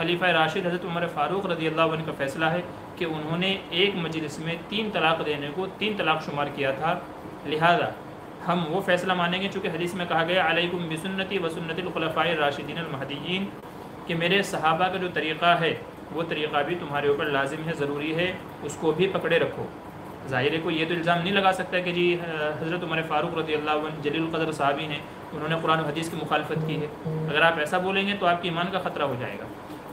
خلیفہ راشد حضرت عمر فاروق رضی اللہ عنہ کا فیصلہ ہے کہ انہوں نے ایک مجلس میں 3 طلاق دینے کو 3 طلاق شمار کیا تھا، لہذا ہم وہ فیصلہ مانیں گے چونکہ حدیث میں کہا گیا علیکم بسنتی و سنت الخلفاء الراشدین المہدیین، کہ میرے صحابہ کا جو طریقہ ہے وہ طریقہ بھی تمہارے اوپر لازم ہے، ضروری ہے، اس کو بھی پکڑے رکھو۔ ظاہر ہے کوئی یہ تو الزام نہیں لگا سکتا کہ جی حضرت عمر فاروق رضی اللہ عنہ جلیل القدر صحابی ہیں، انہوں نے قرآن و حدیث کی مخالفت کی ہے۔ اگر آپ ایسا بولیں گے تو آپ کے ایمان کا خطرہ ہو جائے گا۔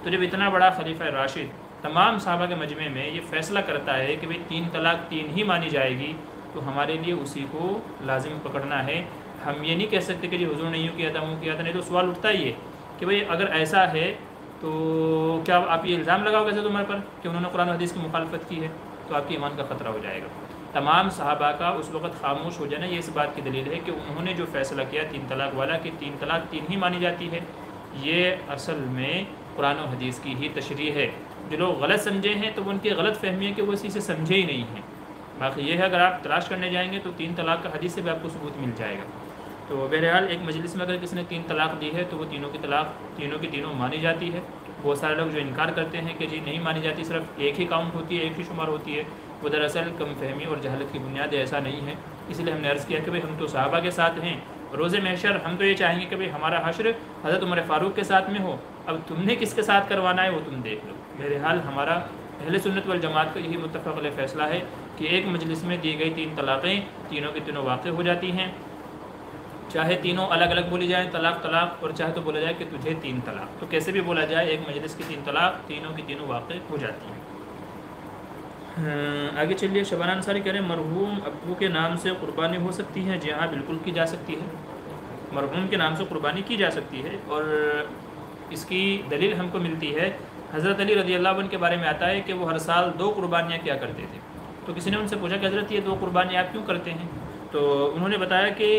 تو جب اتنا بڑا خلیفہ راشد تمام صحابہ کے مجمع میں یہ فیصلہ کرتا ہے کہ بھئی 3 طلاق 3 ہی مانی جائے گی، تو ہمارے لیے اسی کو لازم پکڑنا ہے۔ ہم یہ نہیں کہہ سکتے کہ جی حضور نے یوں کیا تھا وہ کیا تھا، نہیں تو سوال اٹھتا ہی ہے کہ بھئی اگر ایسا ہے تو کیا آپ یہ الزام لگاؤ گے حضرت عمر پر کہ انہوں نے قرآن و حدیث کی مخالفت کی ہے، تو آپ کے ایمان کا خطرہ ہو جائے گا۔ تمام صحابہ کا اس وقت خاموش ہو جانا یہ اس بات کی دلیل ہے کہ انہوں نے جو فیصلہ کیا 3 طلاق والا کہ 3 طلاق 3 ہی مانی جاتی ہے، یہ اصل میں قرآن و حدیث کی ہی تشریح ہے۔ جو لوگ غلط سمجھے ہیں تو ان کی غلط فہمی ہے کہ وہ اسی سے سمجھے ہی نہیں ہیں۔ باقی یہ ہے اگر آپ تلاش کرنے جائیں گے تو 3 طلاق کا حدیث سے بھی آپ کو ثبوت مل جائے گا۔ تو بہرحال ایک مجلس میں اگر کسی نے 3 طلاق دی ہے تو وہ تینوں کی طلاق تینوں کی تینوں مانی جاتی ہے۔ بہت سارے لوگ جو انکار کرتے ہیں کہ جی نہیں مانی جاتی، صرف ایک ہی کاؤنٹ ہوتی ہے، ایک ہی شمار ہوتی ہے، وہ دراصل کم فہمی اور جہالت کی بنیاد ایسا نہیں ہے۔ اس لیے ہم نے عرض کیا کہ بھئی ہم تو صحابہ کے ساتھ ہیں، روز محشر ہم تو یہ چاہیں گے کہ بھئی ہمارا حشر حضرت عمر فاروق کے ساتھ میں ہو، اب تم نے کس کے ساتھ کروانا ہے وہ تم دیکھ لو۔ بہرحال ہمارا اہل سنت والجماعت کا یہی متفق علیہ فیصلہ ہے کہ ایک مجلس میں دی گئی 3 طلاقیں تینوں کی تینوں واقع ہو جاتی ہیں، چاہے تینوں الگ الگ بولی جائیں طلاق طلاق، اور چاہے تو بولا جائے کہ تجھے 3 طلاق، تو کیسے بھی بولا جائے ایک مجلس کی 3 طلاق تینوں کی تینوں واقع ہو جاتی ہیں۔ آگے چلیے، شبانہ انصاری کہہ رہے ہیں مرحوم ابو کے نام سے قربانی ہو سکتی ہے؟ جی ہاں بالکل کی جا سکتی ہے، مرحوم کے نام سے قربانی کی جا سکتی ہے، اور اس کی دلیل ہم کو ملتی ہے حضرت علی رضی اللہ عنہ کے بارے میں آتا ہے کہ وہ ہر سال 2 قربانیاں کیا کرتے تھے۔ تو کسی نے ان سے پوچھا کہ حضرت یہ 2 قربانیاں آپ کیوں کرتے ہیں؟ تو انہوں نے بتایا کہ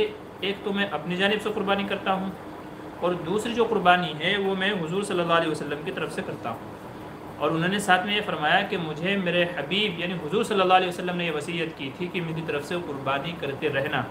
ایک تو میں اپنی جانب سے قربانی کرتا ہوں، اور دوسری جو قربانی ہے وہ میں حضور صلی اللہ علیہ وسلم کی طرف سے کرتا ہوں۔ اور انہوں نے ساتھ میں یہ فرمایا کہ مجھے میرے حبیب یعنی حضور صلی اللہ علیہ وسلم نے یہ وصیت کی تھی کہ میری طرف سے قربانی کرتے رہنا،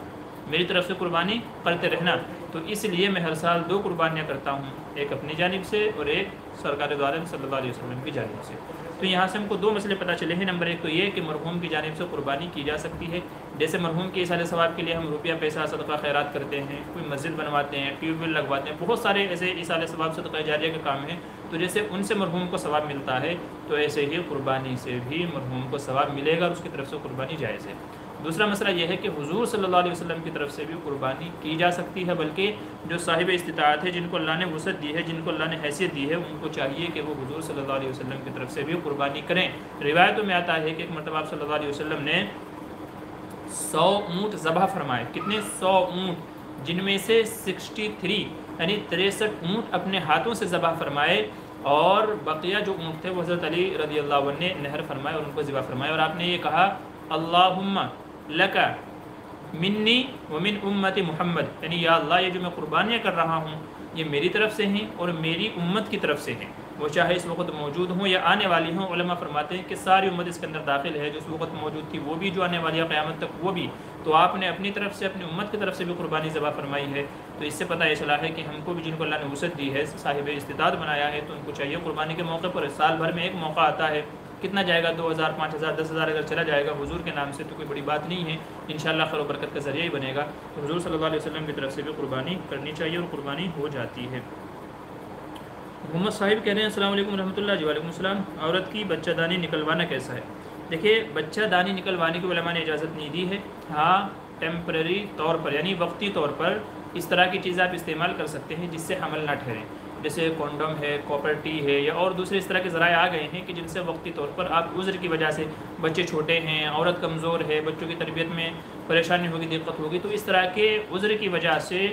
میری طرف سے قربانی کرتے رہنا، تو اس لیے میں ہر سال 2 قربانیاں کرتا ہوں، ایک اپنی جانب سے اور ایک سرکار دو عالم صلی اللہ علیہ وسلم کی جانب سے۔ تو یہاں سے ہم کو 2 مسئلے پتہ چلے ہیں۔ نمبر 1 تو یہ کہ مرحوم کی جانب سے قربانی کی جا سکتی ہے، جیسے مرحوم کے ایصال ثواب کے لیے ہم روپیہ پیسہ صدقہ خیرات کرتے ہیں، کوئی مسجد بنواتے ہیں، ٹیوب ویل لگواتے ہیں، بہت سارے ایسے ایصال ثواب صدقہ جاریہ کے کام ہیں، تو جیسے ان سے مرحوم کو ثواب ملتا ہے تو ایسے ہی قربانی سے بھی مرحوم کو ثواب ملے گا اور اس کی طرف سے قربانی جائز ہے۔ دوسرا مسئلہ یہ ہے کہ حضور صلی اللہ علیہ وسلم کی طرف سے بھی قربانی کی جا سکتی ہے، بلکہ جو صاحب استطاعت ہے، جن کو اللہ نے وسعت دی ہے، جن کو اللہ نے حیثیت دی ہے، ان کو چاہیے کہ وہ حضور صلی اللہ علیہ وسلم کی طرف سے بھی قربانی کریں۔ روایتوں میں آتا ہے کہ ایک مرتبہ صلی اللہ علیہ وسلم نے 100 اونٹ ذبح فرمائے۔ کتنے؟ 100 اونٹ، جن میں سے 63 یعنی 63 اونٹ اپنے ہاتھوں سے ذبح فرمائے، اور بقیہ جو اونٹ تھے وہ حضرت علی رضی اللہ عنہ نے نہر فرمائے اور ان کو ذبح فرمائے، اور آپ نے یہ کہا اللہم لک منی ومن امت محمد، یعنی یا اللہ یہ جو میں قربانیاں کر رہا ہوں یہ میری طرف سے ہیں اور میری امت کی طرف سے ہیں، وہ چاہے اس وقت موجود ہوں یا آنے والی ہوں۔ علماء فرماتے ہیں کہ ساری امت اس کے اندر داخل ہے، جو اس وقت موجود تھی وہ بھی، جو آنے والی ہے قیامت تک وہ بھی، تو آپ نے اپنی طرف سے اپنی امت کی طرف سے بھی قربانی ذبح فرمائی ہے۔ تو اس سے پتہ یہ چلا ہے کہ ہم کو بھی جن کو اللہ نے وسعت دی ہے، صاحب استطاعت بنایا ہے، تو ان کو چاہیے قربانی کے موقع پر، سال بھر میں ایک موقع آتا ہے، کتنا جائے گا؟ 2000 5000 10000 اگر چلا جائے گا حضور کے نام سے تو کوئی بڑی بات نہیں ہے، انشاءاللہ خیر و برکت کا ذریعہ ہی بنے گا۔ تو حضور صلی اللہ علیہ وسلم کی طرف سے بھی قربانی کرنی چاہیے اور قربانی ہو جاتی ہے۔ محمد صاحب کہہ رہے ہیں السلام علیکم ورحمۃ اللہ۔ جی وعلیکم السلام۔ عورت کی بچہ دانی نکلوانا کیسا ہے؟ دیکھیے بچہ دانی نکلوانے کی علماء نے اجازت نہیں دی ہے، ہاں ٹیمپرری طور پر یعنی وقتی طور پر اس طرح کی چیزیں آپ استعمال کر سکتے ہیں جس سے حمل نہ ٹھہرے، جیسے کونڈم ہے، کاپر ٹی ہے، یا اور دوسرے اس طرح کے ذرائع آ گئے ہیں کہ جن سے وقتی طور پر آپ عذر کی وجہ سے، بچے چھوٹے ہیں، عورت کمزور ہے، بچوں کی تربیت میں پریشانی ہوگی، دقت ہوگی، تو اس طرح کے عذر کی وجہ سے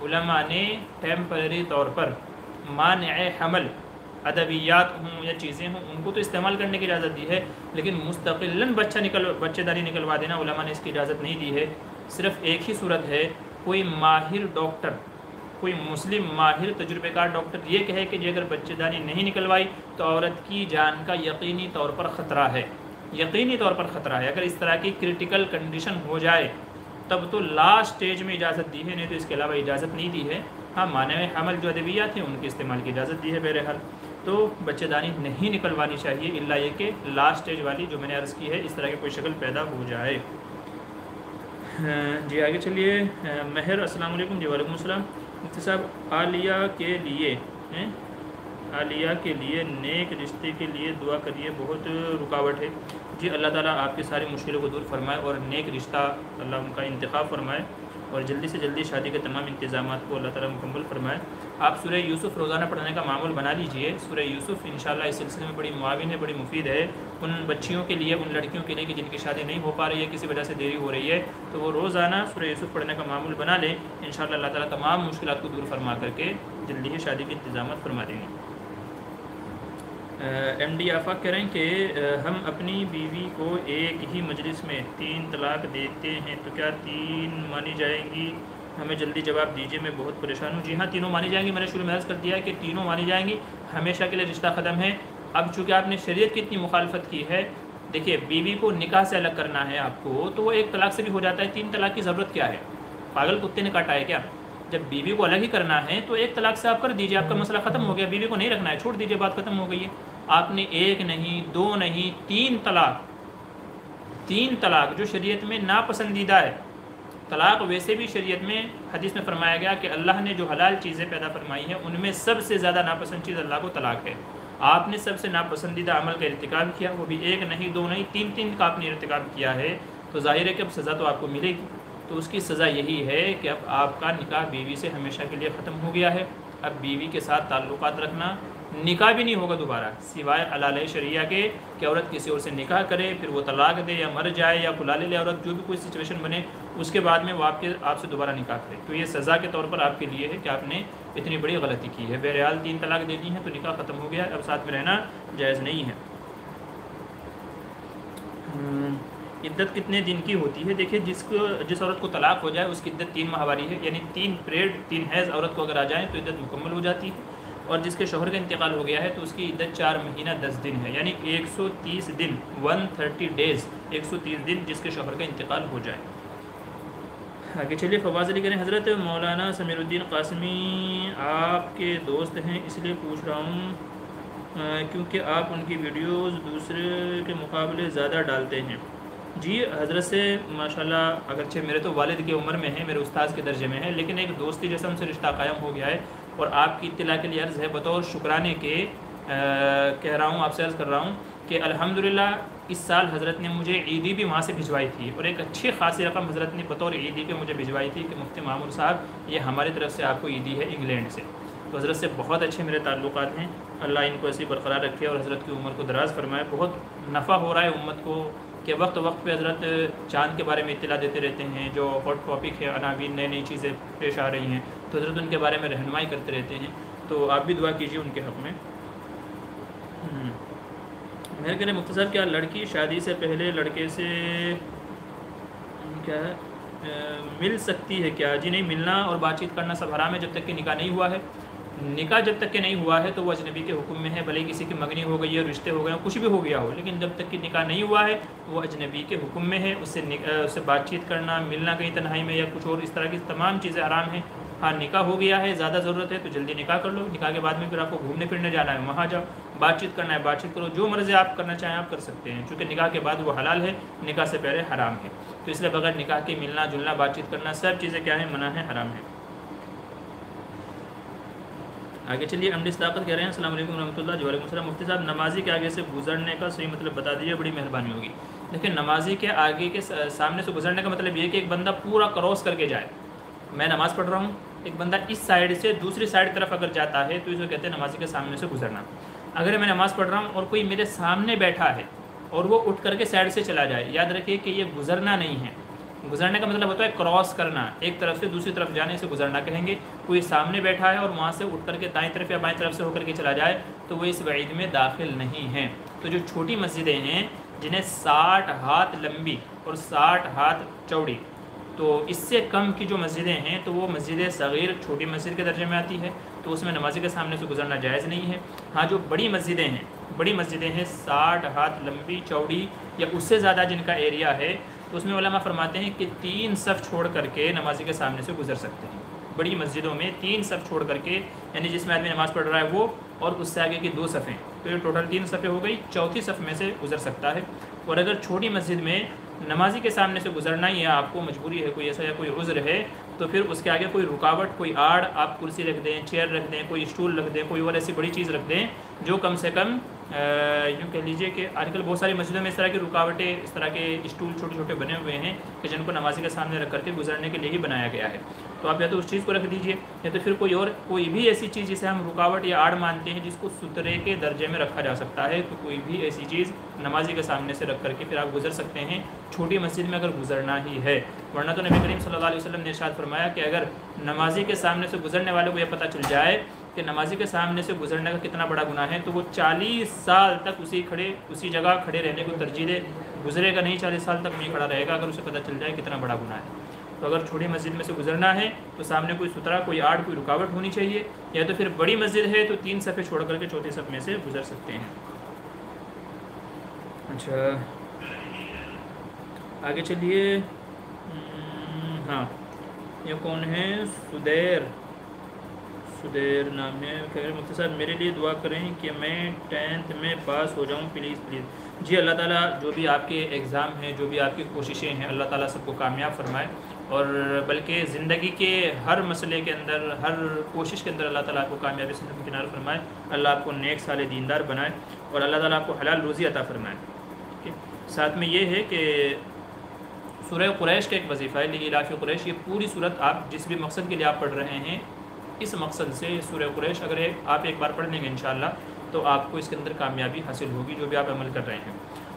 علماء نے ٹیمپرری طور پر مانع حمل ادویات ہوں یا چیزیں ہوں ان کو تو استعمال کرنے کی اجازت دی ہے، لیکن مستقلاً بچہ داری نکلوا دینا علماء نے اس کی اجازت نہیں دی ہے۔ صرف ایک ہی صورت ہے، کوئی ماہر ڈاکٹر، کوئی مسلم ماہر تجربہ کار ڈاکٹر یہ کہے کہ اگر بچہ دانی نہیں نکلوائی تو عورت کی جان کا یقینی طور پر خطرہ ہے، یقینی طور پر خطرہ ہے، اگر اس طرح کی کرٹیکل کنڈیشن ہو جائے تب تو لاسٹ سٹیج میں اجازت دی ہے، نہیں تو اس کے علاوہ اجازت نہیں دی ہے۔ ہاں مانع حمل جو ادویات ہیں ان کے استعمال کی اجازت دی ہے بہرحال۔ تو بچے دانی نہیں نکلوانی چاہیے، الا یہ کہ لاسٹ اسٹیج والی جو میں نے عرض کی ہے اس طرح کی کوئی شکل پیدا ہو جائے۔ جی آگے چلیے۔ مہر السلام علیکم۔ جی وعلیکم السلام۔ مفتی صاحب عالیہ کے لیے نیک رشتے کے لیے دعا کریے، بہت رکاوٹ ہے۔ جی اللہ تعالیٰ آپ کی ساری مشکلوں کو دور فرمائے اور نیک رشتہ اللہ ان کا انتخاب فرمائے اور جلدی سے جلدی شادی کے تمام انتظامات کو اللہ تعالیٰ مکمل فرمائے۔ آپ سورہ یوسف روزانہ پڑھنے کا معمول بنا لیجئے۔ سورہ یوسف انشاءاللہ اس سلسلے میں بڑی معاون ہے، بڑی مفید ہے ان بچیوں کے لیے، ان لڑکیوں کے لیے کہ جن کی شادی نہیں ہو پا رہی ہے، کسی وجہ سے دیری ہو رہی ہے، تو وہ روزانہ سورہ یوسف پڑھنے کا معمول بنا لیں۔ انشاءاللہ اللہ تعالیٰ تمام مشکلات کو دور فرما کر کے جلدی ہی شادی کے انتظامات فرما دیں گے۔ ایم ڈی آفاق کہہ رہے ہیں کہ ہم اپنی بیوی کو ایک ہی مجلس میں 3 طلاق دیتے ہیں تو کیا 3 مانی جائیں گی؟ ہمیں جلدی جواب دیجیے، میں بہت پریشان ہوں۔ جی ہاں، تینوں مانی جائیں گی۔ میں نے شروع میں عرض کر دیا ہے کہ تینوں مانی جائیں گی، ہمیشہ کے لیے رشتہ ختم ہے۔ اب چونکہ آپ نے شریعت کی اتنی مخالفت کی ہے، دیکھیے بیوی کو نکاح سے الگ کرنا ہے آپ کو تو وہ ایک طلاق سے بھی ہو جاتا ہے، 3 طلاق کی ضرورت کیا ہے؟ پاگل کتے نے کاٹا ہے کیا؟ جب بیوی کو الگ ہی کرنا ہے تو ایک طلاق سے آپ کر دیجیے، آپ کا مسئلہ ختم ہو گیا۔ بیوی کو نہیں رکھنا ہے، چھوڑ دیجیے، بات ختم ہو گئی ہے۔ آپ نے 1 نہیں 2 نہیں 3 طلاق جو شریعت میں ناپسندیدہ ہے۔ طلاق ویسے بھی شریعت میں حدیث میں فرمایا گیا کہ اللہ نے جو حلال چیزیں پیدا فرمائی ہیں ان میں سب سے زیادہ ناپسند چیز اللہ کو طلاق ہے۔ آپ نے سب سے ناپسندیدہ عمل کا ارتکاب کیا، وہ بھی 1 نہیں 2 نہیں 3 کا آپ نے ارتکاب کیا ہے، تو ظاہر ہے کہ اب سزا تو آپ کو ملے گی۔ تو اس کی سزا یہی ہے کہ اب آپ کا نکاح بیوی سے ہمیشہ کے لیے ختم ہو گیا ہے۔ اب بیوی کے ساتھ تعلقات رکھنا، نکاح بھی نہیں ہوگا دوبارہ، سوائے حلال شریعہ کے کہ عورت کسی اور سے نکاح کرے، پھر وہ طلاق دے یا مر جائے یا بلا لے عورت، جو بھی کوئی سچویشن بنے اس کے بعد میں وہ آپ سے دوبارہ نکاح کرے۔ تو یہ سزا کے طور پر آپ کے لیے ہے کہ آپ نے اتنی بڑی غلطی کی ہے۔ بہرحال 3 طلاق دے دی ہیں تو نکاح ختم ہو گیا ہے، اب ساتھ میں رہنا جائز نہیں ہے۔ عدت کتنے دن کی ہوتی ہے؟ دیکھیے جس عورت کو طلاق ہو جائے اس کی عدت 3 ماہواری ہے، یعنی 3 پیریڈ 3 حیض عورت کو اگر آ جائیں تو عدت مکمل ہو جاتی ہے، اور جس کے شوہر کا انتقال ہو گیا ہے تو اس کی عدت 4 مہینہ 10 دن ہے، یعنی 130 دن 130 ڈیز 130 دن جس کے شوہر کا انتقال ہو جائے۔ آگے چلیے۔ فواز علی کہہ رہے ہیں حضرت مولانا سمیر الدین قاسمی آپ کے دوست ہیں، اس لیے پوچھ رہا ہوں کیونکہ آپ ان کی ویڈیوز دوسرے کے مقابلے زیادہ ڈالتے ہیں۔ جی حضرت سے ماشاءاللہ اگرچہ میرے تو والد کی عمر میں ہیں، میرے استاذ کے درجے میں ہیں، لیکن ایک دوستی جیسا ان سے رشتہ قائم ہو گیا ہے، اور آپ کی اطلاع کے لیے عرض ہے بطور شکرانے کے کہہ رہا ہوں، آپ سے عرض کر رہا ہوں کہ الحمدللہ اس سال حضرت نے مجھے عیدی بھی وہاں سے بھجوائی تھی، اور ایک اچھی خاصی رقم حضرت نے بطور عیدی کے مجھے بھجوائی تھی کہ مفتی معمر صاحب یہ ہماری طرف سے آپ کو عیدی ہے انگلینڈ سے۔ تو حضرت سے بہت اچھے میرے تعلقات ہیں، اللہ ان کو ایسی برقرار رکھے اور حضرت کی عمر کو دراز فرمائے۔ بہت نفع ہو رہا ہے امت کو کہ وقت وقت پہ حضرت چاند کے بارے میں اطلاع دیتے رہتے ہیں، جو ہاٹ ٹاپک ہے عناوین نئی نئی چیزیں پیش آ رہی ہیں تو حضرت ان کے بارے میں رہنمائی کرتے رہتے ہیں، تو آپ بھی دعا کیجیے ان کے حق میں۔ میرے کہنے مفتی صاحب کیا لڑکی شادی سے پہلے لڑکے سے کیا ہے مل سکتی ہے کیا؟ جی نہیں، ملنا اور بات چیت کرنا سب حرام ہے جب تک کہ نکاح نہیں ہوا ہے۔ نکاح جب تک کہ نہیں ہوا ہے تو وہ اجنبی کے حکم میں ہے، بھلے کسی کی منگنی ہو گئی ہے، رشتے ہو گئے ہیں، کچھ بھی ہو گیا ہو، لیکن جب تک کہ نکاح نہیں ہوا ہے وہ اجنبی کے حکم میں ہے، اس سے بات چیت کرنا، ملنا کہیں تنہائی میں یا کچھ اور اس طرح کی تمام چیزیں حرام ہیں۔ ہاں نکاح ہو گیا ہے، زیادہ ضرورت ہے تو جلدی نکاح کر لو، نکاح کے بعد میں پھر آپ کو گھومنے پھرنے جانا ہے وہاں جاؤ، بات چیت کرنا ہے بات چیت کرو، جو مرضی آپ کرنا چاہیں آپ کر سکتے ہیں، چونکہ نکاح کے بعد وہ حلال ہے، نکاح سے پہلے حرام ہے، تو اس لیے بغیر نکاح کے ملنا جلنا بات چیت کرنا سب چیزیں کیا ہیں؟ منع ہیں، حرام ہیں۔ آگے چلیے۔ امڈی صداقت کہہ رہے ہیں السلام علیکم ورحمۃ اللہ۔ جی وعلیکم السلام۔ مفتی صاحب نمازی کے آگے سے گزرنے کا صحیح مطلب بتا دیجیے، بڑی مہربانی ہوگی۔ لیکن نمازی کے آگے کے سامنے سے گزرنے کا مطلب یہ ہے کہ ایک بندہ پورا کراس کر کے جائے۔ میں نماز پڑھ رہا ہوں، ایک بندہ اس سائڈ سے دوسری سائڈ طرف اگر جاتا ہے تو اس کو کہتے ہیں نمازی کے سامنے سے گزرنا۔ اگر میں نماز پڑھ رہا ہوں اور کوئی میرے سامنے بیٹھا ہے اور وہ اٹھ کر کے سائڈ سے چلا جائے، یاد رکھیے کہ یہ گزرنا نہیں ہے۔ گزرنے کا مطلب ہوتا ہے کراس کرنا، ایک طرف سے دوسری طرف جانے سے گزرنا کہیں گے۔ کوئی سامنے بیٹھا ہے اور وہاں سے اٹھ کر کے دائیں طرف یا بائیں طرف سے ہو کر کے چلا جائے تو وہ اس وعید میں داخل نہیں ہیں۔ تو جو چھوٹی مسجدیں ہیں جنہیں 60 ہاتھ لمبی اور 60 ہاتھ چوڑی، تو اس سے کم کی جو مسجدیں ہیں تو وہ مسجد صغیر چھوٹی مسجد کے درجے میں آتی ہے، تو اس میں نمازی کے سامنے سے گزرنا جائز نہیں ہے۔ ہاں جو بڑی مسجدیں ہیں 60 ہاتھ لمبی چوڑی یا اس سے زیادہ جن کا ایریا ہے، تو اس میں علماء فرماتے ہیں کہ 3 صف چھوڑ کر کے نمازی کے سامنے سے گزر سکتے ہیں۔ بڑی مسجدوں میں 3 صف چھوڑ کر کے، یعنی جس میں آدمی نماز پڑھ رہا ہے وہ اور اس سے آگے کی 2 صفیں، تو یہ ٹوٹل 3 صفیں ہو گئی، چوتھی صف میں سے گزر سکتا ہے۔ اور اگر چھوٹی مسجد میں نمازی کے سامنے سے گزرنا ہی ہے، آپ کو مجبوری ہے کوئی ایسا یا کوئی عذر ہے، تو پھر اس کے آگے کوئی رکاوٹ، کوئی آڑ، آپ کرسی رکھ دیں، چیئر رکھ دیں، کوئی اسٹول رکھ دیں، کوئی اور ایسی بڑی چیز رکھ دیں جو کم سے کم یوں کہہ لیجئے کہ آج کل بہت ساری مسجدوں میں اس طرح کی رکاوٹیں، اس طرح کے اسٹول چھوٹے چھوٹے بنے ہوئے ہیں کہ جن کو نمازی کے سامنے رکھ کر کے گزرنے کے لیے ہی بنایا گیا ہے، تو آپ یا تو اس چیز کو رکھ دیجئے، یا تو پھر کوئی بھی ایسی چیز جسے ہم رکاوٹ یا آڑ مانتے ہیں جس کو سترے کے درجے میں رکھا جا سکتا ہے، تو کوئی بھی ایسی چیز نمازی کے سامنے سے رکھ کر کے پھر آپ گزر سکتے ہیں چھوٹی مسجد میں اگر گزرنا ہی ہے۔ ورنہ تو نبی کریم صلی اللہ علیہ وسلم نے ارشاد فرمایا کہ اگر نمازی کے سامنے سے گزرنے والے کو یہ پتہ چل جائے کہ نمازی کے سامنے سے گزرنے کا کتنا بڑا گناہ ہے، تو وہ 40 سال تک اسی جگہ کھڑے رہنے کو ترجیح دے، گزرے گا نہیں، 40 سال تک نہیں کھڑا رہے گا اگر اسے پتہ چل جائے کتنا بڑا گناہ ہے۔ تو اگر چھوٹی مسجد میں سے گزرنا ہے تو سامنے کوئی سترا، کوئی آڑ، کوئی رکاوٹ ہونی چاہیے، یا تو پھر بڑی مسجد ہے تو 3 صفیں چھوڑ کر کے چوتھی صف میں سے گزر سکتے ہیں۔ اچھا آگے چلیے، ہاں یہ کون ہے؟ سدیر نام ہے، خیر مفتی صاحب میرے لیے دعا کریں کہ میں 10th میں پاس ہو جاؤں پلیز پلیز۔ جی اللہ تعالیٰ جو بھی آپ کے ایگزام ہیں، جو بھی آپ کی کوششیں ہیں، اللہ تعالیٰ سب کو کامیاب فرمائے، اور بلکہ زندگی کے ہر مسئلے کے اندر، ہر کوشش کے اندر اللہ تعالیٰ آپ کو کامیابی سے کنار فرمائے، اللہ آپ کو نیک صالح دیندار بنائے، اور اللہ تعالیٰ آپ کو حلال روزی عطا فرمائے۔ ساتھ میں یہ ہے کہ سورہ قریش کا ایک وظیفہ ہے، لإلاف قریش، یہ پوری صورت آپ جس بھی مقصد کے لیے آپ پڑھ رہے ہیں، اس مقصد سے سورہ قریش اگر آپ ایک بار پڑھ لیں گے انشاءاللہ تو آپ کو اس کے اندر کامیابی حاصل ہوگی جو بھی آپ عمل کر رہے ہیں۔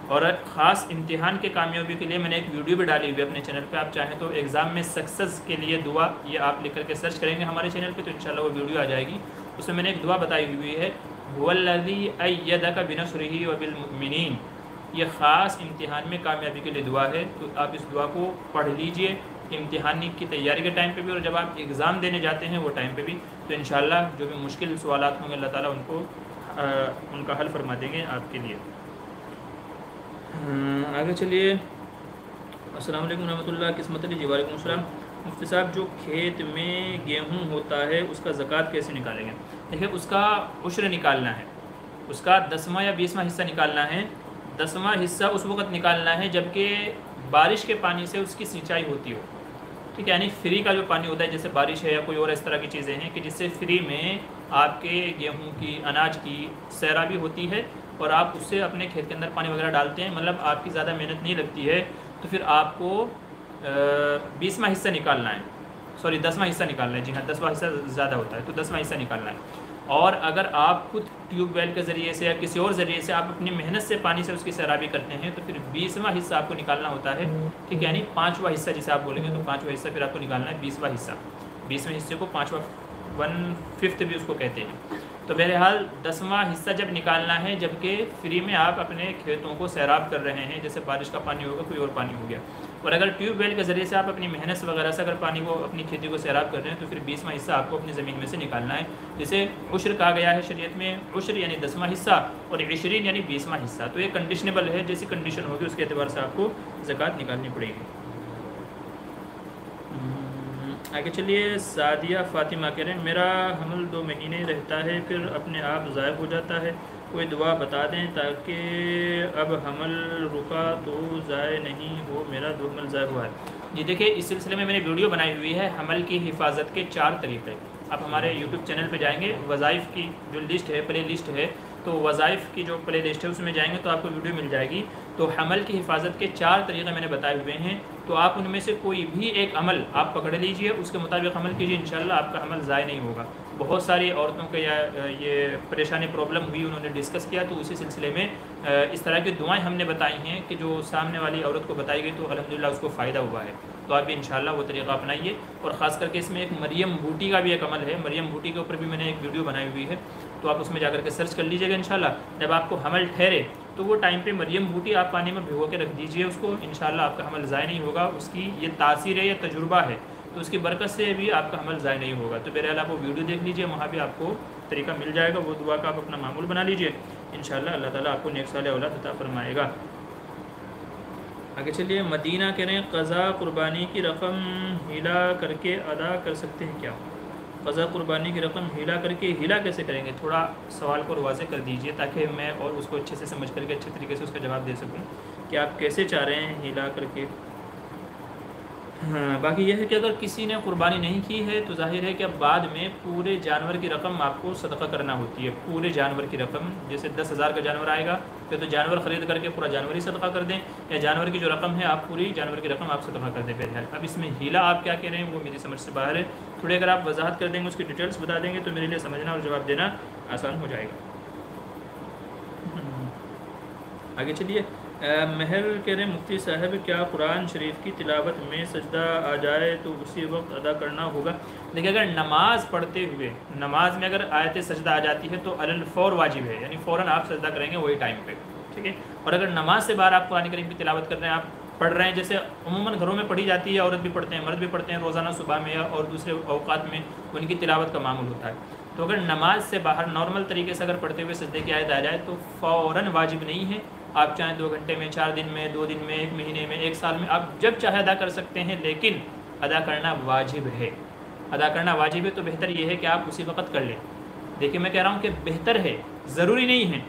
اور خاص امتحان کے کامیابی کے لیے میں نے ایک ویڈیو بھی ڈالی ہوئی ہے اپنے چینل پہ، آپ چاہیں تو ایگزام میں سکسیس کے لیے دعا، یہ آپ لکھ کر کے سرچ کریں گے ہمارے چینل پہ تو انشاءاللہ وہ ویڈیو آ جائے گی، اس میں نے ایک دعا بتائی ہوئی ہے، هو الذی ایدک بنصرہ وبالمؤمنین، یہ خاص امتحان میں کامیابی کے لیے دعا ہے، تو آپ اس دعا کو پڑھ لیجئے امتحان کی تیاری کے ٹائم پہ بھی، اور جب آپ ایگزام دینے جاتے ہیں وہ ٹائم پہ بھی، تو انشاءاللہ جو بھی مشکل سوالات ہوں گے اللہ تعالیٰ ان کا حل فرما دیں گے آپ کے لیے۔ آگے چلیے، السلام علیکم ورحمۃ اللہ، قسمت علی جی، وعلیکم السلام۔ مفتی صاحب جو کھیت میں گیہوں ہوتا ہے اس کا زکوٰۃ کیسے نکالیں گے؟ دیکھیں اس کا عشر نکالنا ہے، اس کا 10واں یا 20واں حصہ نکالنا ہے۔ 10واں حصہ اس وقت نکالنا ہے جب کہ بارش کے پانی سے اس کی سینچائی ہوتی ہو، ٹھیک ہے، یعنی فری کا جو پانی ہوتا ہے جیسے بارش ہے یا کوئی اور اس طرح کی چیزیں ہیں کہ جس سے فری میں آپ کے گیہوں کی، اناج کی سیرابی ہوتی ہے، اور آپ اس سے اپنے کھیت کے اندر پانی وغیرہ ڈالتے ہیں، مطلب آپ کی زیادہ محنت نہیں لگتی ہے، تو پھر آپ کو 20واں حصہ نکالنا ہے، سوری 10واں حصہ نکالنا ہے، جی ہاں 10واں حصہ زیادہ ہوتا ہے تو 10واں حصہ نکالنا ہے۔ اور اگر آپ خود ٹیوب ویل کے ذریعے سے یا کسی اور ذریعے سے آپ اپنی محنت سے پانی سے اس کی سیرابی کرتے ہیں تو پھر 20واں حصہ آپ کو نکالنا ہوتا ہے، ٹھیک ہے، یعنی 5واں حصہ جسے آپ بولیں گے تو 5واں حصہ پھر آپ کو نکالنا ہے، 20واں حصہ، 20ویں حصے کو 5واں 1/5 بھی اس کو کہتے ہیں۔ تو بہرحال 10واں حصہ جب نکالنا ہے جبکہ فری میں آپ اپنے کھیتوں کو سیراب کر رہے ہیں، جیسے بارش کا پانی ہوگا، کوئی اور پانی ہو گیا، اور اگر ٹیوب ویل کے ذریعے سے آپ اپنی محنت سے وغیرہ سے اگر پانی کو اپنی کھیتی کو سیراب کر رہے ہیں تو پھر 20واں حصہ آپ کو اپنی زمین میں سے نکالنا ہے، جسے عشر کہا گیا ہے شریعت میں، عشر یعنی 10واں حصہ اور 20 یعنی 20واں حصہ، تو یہ کنڈیشنیبل ہے، جیسی کنڈیشن ہوگی اس کے اعتبار سے آپ کو زکوٰۃ نکالنی پڑے گی۔ آگے چلیے، سعدیہ فاطمہ کہہ رہے ہیں میرا حمل 2 مہینے رہتا ہے پھر اپنے آپ ضائع ہو جاتا ہے، کوئی دعا بتا دیں تاکہ اب حمل رکا تو ضائع نہیں ہو، میرا 2 حمل ضائع ہوا ہے۔ جی دیکھیے اس سلسلے میں نے ویڈیو بنائی ہوئی ہے حمل کی حفاظت کے 4 طریقے، آپ ہمارے یوٹیوب چینل پہ جائیں گے، وظائف کی جو لسٹ ہے، پلے لسٹ ہے، تو وظائف کی جو پلے لسٹ ہے اس میں جائیں گے تو آپ کو ویڈیو مل جائے گی، تو حمل کی حفاظت کے 4 طریقے میں نے بتائے ہوئے ہیں، تو آپ ان میں سے کوئی بھی ایک عمل آپ پکڑ لیجئے، اس کے مطابق عمل کیجئے، انشاءاللہ آپ کا عمل ضائع نہیں ہوگا۔ بہت ساری عورتوں کے یہ پریشانی پرابلم ہوئی، انہوں نے ڈسکس کیا، تو اسی سلسلے میں اس طرح کی دعائیں ہم نے بتائی ہیں کہ جو سامنے والی عورت کو بتائی گئی تو الحمدللہ اس کو فائدہ ہوا ہے، تو آپ بھی انشاءاللہ وہ طریقہ اپنائیے، اور خاص کر کے اس میں ایک مریم بوٹی کا بھی ایک عمل ہے، مریم بوٹی کے اوپر بھی میں نے ایک ویڈیو بنائی ہوئی ہے، تو آپ اس میں جا کر کے سرچ کر لیجئے گا انشاءاللہ۔ جب آپ کو حمل ٹھہرے تو وہ ٹائم پہ مریم بوٹی آپ پانی میں بھگو کے رکھ دیجئے اس کو، انشاءاللہ آپ کا حمل ضائع نہیں ہوگا، اس کی یہ تاثیر ہے، یہ تجربہ ہے، تو اس کی برکت سے بھی آپ کا حمل ضائع نہیں ہوگا۔ تو بہرحال آپ وہ ویڈیو دیکھ لیجئے، وہاں بھی آپ کو طریقہ مل جائے گا، وہ دعا کا آپ اپنا معمول بنا لیجئے، انشاءاللہ اللہ تعالیٰ آپ کو نیک صالح اولاد عطا فرمائے گا۔ آگے چلیے، مدینہ کہہ رہے ہیں قضا قربانی کی رقم ہیلا کر کے ادا کر سکتے ہیں کیا؟ قضا قربانی کی رقم ہیلا کر کے، ہیلا کیسے کریں گے؟ تھوڑا سوال کو واضح کر دیجئے تاکہ میں اور اس کو اچھے سے سمجھ کر کے اچھے طریقے سے اس کا جواب دے سکوں کہ آپ کیسے چاہ رہے ہیں ہیلا کر کے۔ ہاں، باقی یہ ہے کہ اگر کسی نے قربانی نہیں کی ہے تو ظاہر ہے کہ اب بعد میں پورے جانور کی رقم آپ کو صدقہ کرنا ہوتی ہے۔ پورے جانور کی رقم، جیسے 10,000 کا جانور آئے گا تو جانور خرید کر کے پورا جانور ہی صدقہ کر دیں، یا جانور کی جو رقم ہے آپ پوری جانور کی رقم آپ صدقہ کر دیں بہرحال۔ اب اس میں ہیلا آپ کیا کہہ رہے ہیں وہ میری سمجھ سے باہر ہے، تھوڑے اگر آپ وضاحت کر دیں گے، اس کی ڈیٹیلز بتا دیں گے تو میرے لیے سمجھنا اور جواب دینا آسان ہو جائے گا۔ آگے چلیے، مہر کہہ رہے ہیں مفتی صاحب کیا قرآن شریف کی تلاوت میں سجدہ آ جائے تو اسی وقت ادا کرنا ہوگا؟ دیکھیں اگر نماز پڑھتے ہوئے نماز میں اگر آیت سجدہ آ جاتی ہے تو علی الفور واجب ہے، یعنی فوراً آپ سجدہ کریں گے وہی ٹائم پہ، ٹھیک ہے۔ اور اگر نماز سے باہر آپ قرآن کریم کی تلاوت کر رہے ہیں، آپ پڑھ رہے ہیں، جیسے عموماً گھروں میں پڑھی جاتی ہے، عورت بھی پڑھتے ہیں مرد بھی پڑھتے ہیں روزانہ صبح میں یا اور دوسرے اوقات میں ان کی تلاوت کا معمول ہوتا ہے، تو اگر نماز سے باہر نارمل طریقے سے اگر پڑھتے ہوئے سجدے کی آیت آ جائے تو فوراً واجب نہیں ہے، آپ چاہیں 2 گھنٹے میں، 4 دن میں، 2 دن میں، 1 مہینے میں، 1 سال میں، آپ جب چاہے ادا کر سکتے ہیں، لیکن ادا کرنا واجب ہے۔ ادا کرنا واجب ہے تو بہتر یہ ہے کہ آپ اسی وقت کر لیں۔ دیکھیں میں کہہ رہا ہوں کہ بہتر ہے، ضروری نہیں ہے،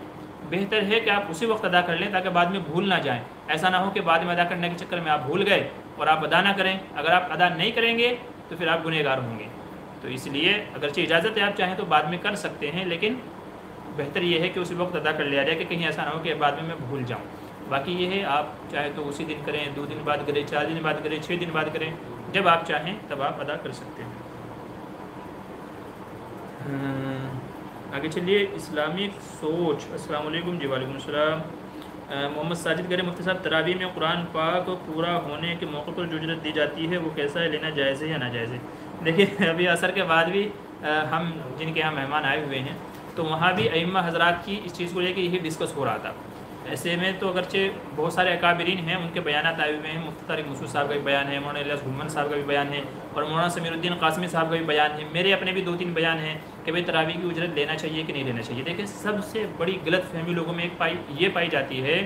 بہتر ہے کہ آپ اسی وقت ادا کر لیں تاکہ بعد میں بھول نہ جائیں۔ ایسا نہ ہو کہ بعد میں ادا کرنے کے چکر میں آپ بھول گئے اور آپ ادا نہ کریں۔ اگر آپ ادا نہیں کریں گے تو پھر آپ گنہگار ہوں گے، تو اس لیے اگرچہ اجازت ہے آپ چاہیں تو بعد میں کر سکتے ہیں، لیکن بہتر یہ ہے کہ اسی وقت ادا کر لیا جائے کہ کہیں ایسا نہ ہو کہ بعد میں بھول جاؤں۔ باقی یہ ہے آپ چاہے تو اسی دن کریں، 2 دن بعد کریں، 4 دن بعد کریں، 6 دن بعد کریں، جب آپ چاہیں تب آپ ادا کر سکتے ہیں۔ آگے چلیے، اسلامک سوچ، السلام علیکم۔ جی وعلیکم السلام۔ محمد ساجد کہہ رہے ہیں مفتی صاحب تراویح میں قرآن پاک پورا ہونے کے موقع پر جو اجرت دی جاتی ہے وہ کیسا ہے، لینا جائز ہے یا ناجائز ہے؟ دیکھیے ابھی عصر کے بعد بھی ہم جن کے یہاں مہمان آئے ہوئے ہیں تو وہاں بھی ائمہ حضرات کی اس چیز کو لے کے یہی ڈسکس ہو رہا تھا۔ ایسے میں تو اگرچہ بہت سارے اکابرین ہیں، ان کے بیانات آئے ہوئے ہیں، مفتی طارق مسعود صاحب کا بھی بیان ہے، مولانا الیاس گلمن صاحب کا بھی بیان ہے، اور مولانا سمیر الدین قاسمی صاحب کا بھی بیان ہے، میرے اپنے بھی 2-3 بیان ہیں کہ بھئی تراویح کی اجرت لینا چاہیے کہ نہیں لینا چاہیے۔ دیکھیں سب سے بڑی غلط فہمی لوگوں میں یہ پائی جاتی ہے،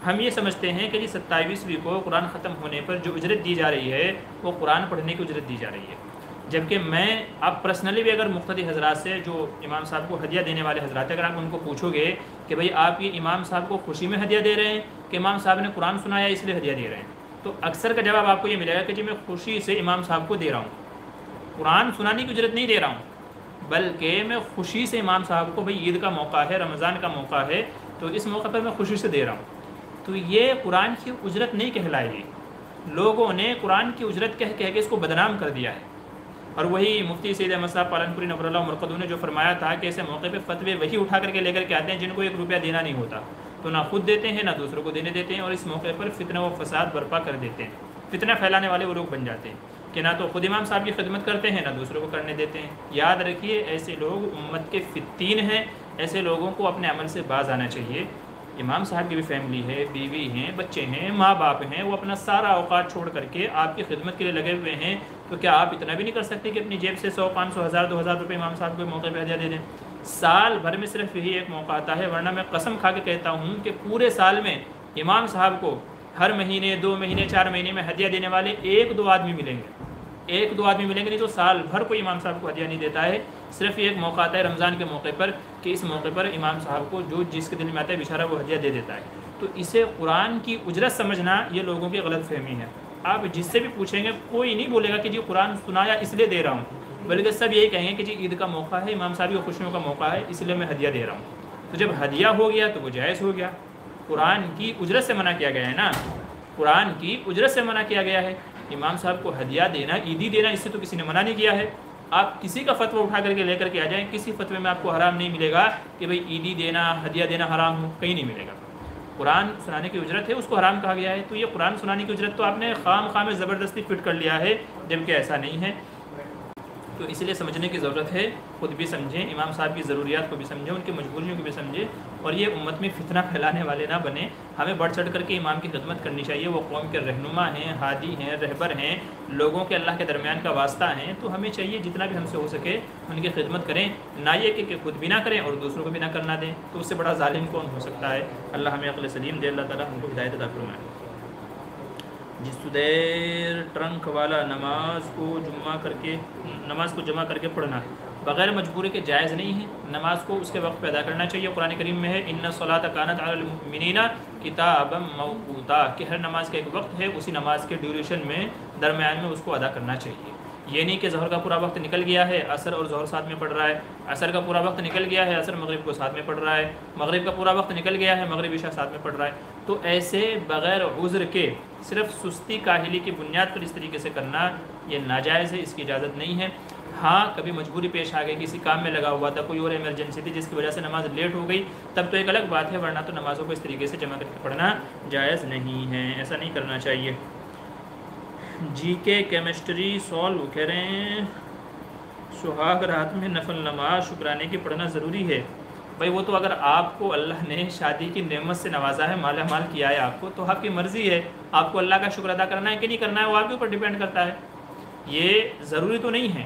ہم یہ سمجھتے ہیں کہ جی 27ویں کو قرآن ختم ہونے پر جو اجرت دی جا رہی ہے وہ قرآن پڑھنے کی اجرت دی جا رہی ہے، جبکہ میں اب پرسنلی بھی اگر مقتدی حضرات سے جو امام صاحب کو ہدیہ دینے والے حضرات ہیں، اگر آپ ان کو پوچھو گے کہ بھئی آپ یہ امام صاحب کو خوشی میں ہدیہ دے رہے ہیں کہ امام صاحب نے قرآن سنایا اس لیے ہدیہ دے رہے ہیں، تو اکثر کا جواب آپ کو یہ ملے گا کہ جی میں خوشی سے امام صاحب کو دے رہا ہوں، قرآن سنانے کی اجرت نہیں دے رہا ہوں، بلکہ میں خوشی سے امام صاحب کو بھئی عید کا موقع ہے، رمضان کا موقع ہے، تو اس موقع پر میں خوشی سے دے رہا ہوں، تو یہ قرآن کی اجرت نہیں کہلائے گی۔ لوگوں نے قرآن کی اجرت کہہ کے اس کو بدنام کر دیا ہے، اور وہی مفتی سید احمد صاحب پالنپوری نور اللہ مرقدو نے جو فرمایا تھا کہ ایسے موقع پہ فتوے وہی اٹھا کر کے لے کر کے آتے ہیں جن کو 1 روپیہ دینا نہیں ہوتا، تو نہ خود دیتے ہیں نہ دوسروں کو دینے دیتے ہیں، اور اس موقع پر فتنہ و فساد برپا کر دیتے ہیں، فتنہ پھیلانے والے وہ لوگ بن جاتے ہیں کہ نہ تو خود امام صاحب کی خدمت کرتے ہیں نہ دوسروں کو کرنے دیتے ہیں۔ یاد رکھیے ایسے لوگ امت کے فتین ہیں، ایسے لوگوں کو اپنے عمل سے باز آنا چاہیے۔ امام صاحب کی بھی فیملی ہے، بیوی ہیں، بچے ہیں، ماں باپ ہیں، وہ اپنا سارا اوقات چھوڑ کر کے آپ کی خدمت کے لیے لگے ہوئے ہیں، تو کیا آپ اتنا بھی نہیں کر سکتے کہ اپنی جیب سے 100، 500، 1000، 2000 روپے امام صاحب کو موقع پہ ہدیہ دے دیں؟ سال بھر میں صرف یہی ایک موقع آتا ہے، ورنہ میں قسم کھا کے کہتا ہوں کہ پورے سال میں امام صاحب کو ہر مہینے، 2 مہینے، 4 مہینے میں ہدیہ دینے والے 1-2 آدمی ملیں گے، 1-2 آدمی ملیں گے، نہیں تو سال بھر کوئی امام صاحب کو ہدیہ نہیں دیتا ہے۔ صرف یہ ایک موقع آتا ہے رمضان کے موقع پر کہ اس موقع پر امام صاحب کو جو جس کے دل میں آتا ہے بیچارہ وہ ہدیہ دے دیتا ہے، تو اسے قرآن کی اجرت سمجھنا یہ لوگوں کی غلط فہمی ہے۔ آپ جس سے بھی پوچھیں گے کوئی نہیں بولے گا کہ جی قرآن سنایا اس لیے دے رہا ہوں، بلکہ سب یہی کہیں گے کہ جی عید کا موقع ہے، امام صاحب کی خوشیوں کا موقع ہے، اس لیے میں ہدیہ دے رہا ہوں۔ تو جب ہدیہ ہو گیا تو وہ جائز ہو گیا، قرآن کی اجرت سے منع کیا گیا ہے نا، قرآن کی اجرت سے منع کیا گیا ہے۔ امام صاحب کو ہدیہ دینا، عیدی دینا، اس سے تو کسی نے منع نہیں کیا ہے۔ آپ کسی کا فتویٰ اٹھا کر کے لے کر کے آ جائیں، کسی فتوے میں آپ کو حرام نہیں ملے گا کہ بھئی عیدی دینا، ہدیہ دینا حرام ہو، کہیں نہیں ملے گا۔ قرآن سنانے کی اجرت ہے، اس کو حرام کہا گیا ہے، تو یہ قرآن سنانے کی اجرت تو آپ نے خام میں زبردستی فٹ کر لیا ہے، جبکہ ایسا نہیں ہے۔ تو اس لیے سمجھنے کی ضرورت ہے، خود بھی سمجھیں، امام صاحب کی ضروریات کو بھی سمجھیں، ان کی مجبوریوں کو بھی سمجھیں، اور یہ امت میں فتنہ پھیلانے والے نہ بنیں۔ ہمیں بڑھ چڑھ کر کے امام کی خدمت کرنی چاہیے، وہ قوم کے رہنما ہیں، ہادی ہیں، رہبر ہیں، لوگوں کے اللہ کے درمیان کا واسطہ ہیں، تو ہمیں چاہیے جتنا بھی ہم سے ہو سکے ان کی خدمت کریں، نہ یہ کہ خود بھی نہ کریں اور دوسروں کو بھی نہ کرنا دیں، تو اس سے بڑا ظالم کون ہو سکتا ہے؟ اللہ ہمیں عقل سلیم دے، اللہ تعالیٰ ہم کو ہدایت عطا فرمائے۔ جس سدیر ٹرنک والا نماز کو جمع کر کے پڑھنا بغیر مجبوری کے جائز نہیں ہے. نماز کو اس کے وقت پہ ادا کرنا چاہیے. قرآن کریم میں ہے ان الصلاۃ کانت علی المؤمنین کتابا موقوتا کہ ہر نماز کا ایک وقت ہے, اسی نماز کے ڈیوریشن میں درمیان میں اس کو ادا کرنا چاہیے. یہ نہیں کہ ظہر کا پورا وقت نکل گیا ہے, عصر اور ظہر ساتھ میں پڑھ رہا ہے, عصر کا پورا وقت نکل گیا ہے, عصر مغرب کو ساتھ میں پڑھ رہا ہے, مغرب کا پورا وقت نکل گیا ہے, مغرب عشاء ساتھ میں پڑھ رہا ہے. تو ایسے بغیر عذر کے صرف سستی کاہلی کی بنیاد پر اس طریقے سے کرنا یہ ناجائز ہے, اس کی اجازت نہیں ہے. ہاں کبھی مجبوری پیش آ گئی, کسی کام میں لگا ہوا تھا, کوئی اور ایمرجنسی تھی جس کی وجہ سے نماز لیٹ ہو گئی, تب تو ایک الگ بات ہے, ورنہ تو نمازوں کو اس طریقے سے جمع کر کے پڑھنا جائز نہیں ہے, ایسا نہیں کرنا چاہیے. جی کے کیمسٹری سالو کہہ رہے ہیں سہاگ رات میں نفل نماز شکرانے کی پڑھنا ضروری ہے. بھائی وہ تو اگر آپ کو اللہ نے شادی کی نعمت سے نوازا ہے, مالا مال کیا ہے آپ کو, تو آپ کی مرضی ہے, آپ کو اللہ کا شکر ادا کرنا ہے کہ نہیں کرنا ہے, وہ آپ کے اوپر ڈیپینڈ کرتا ہے. یہ ضروری تو نہیں ہے,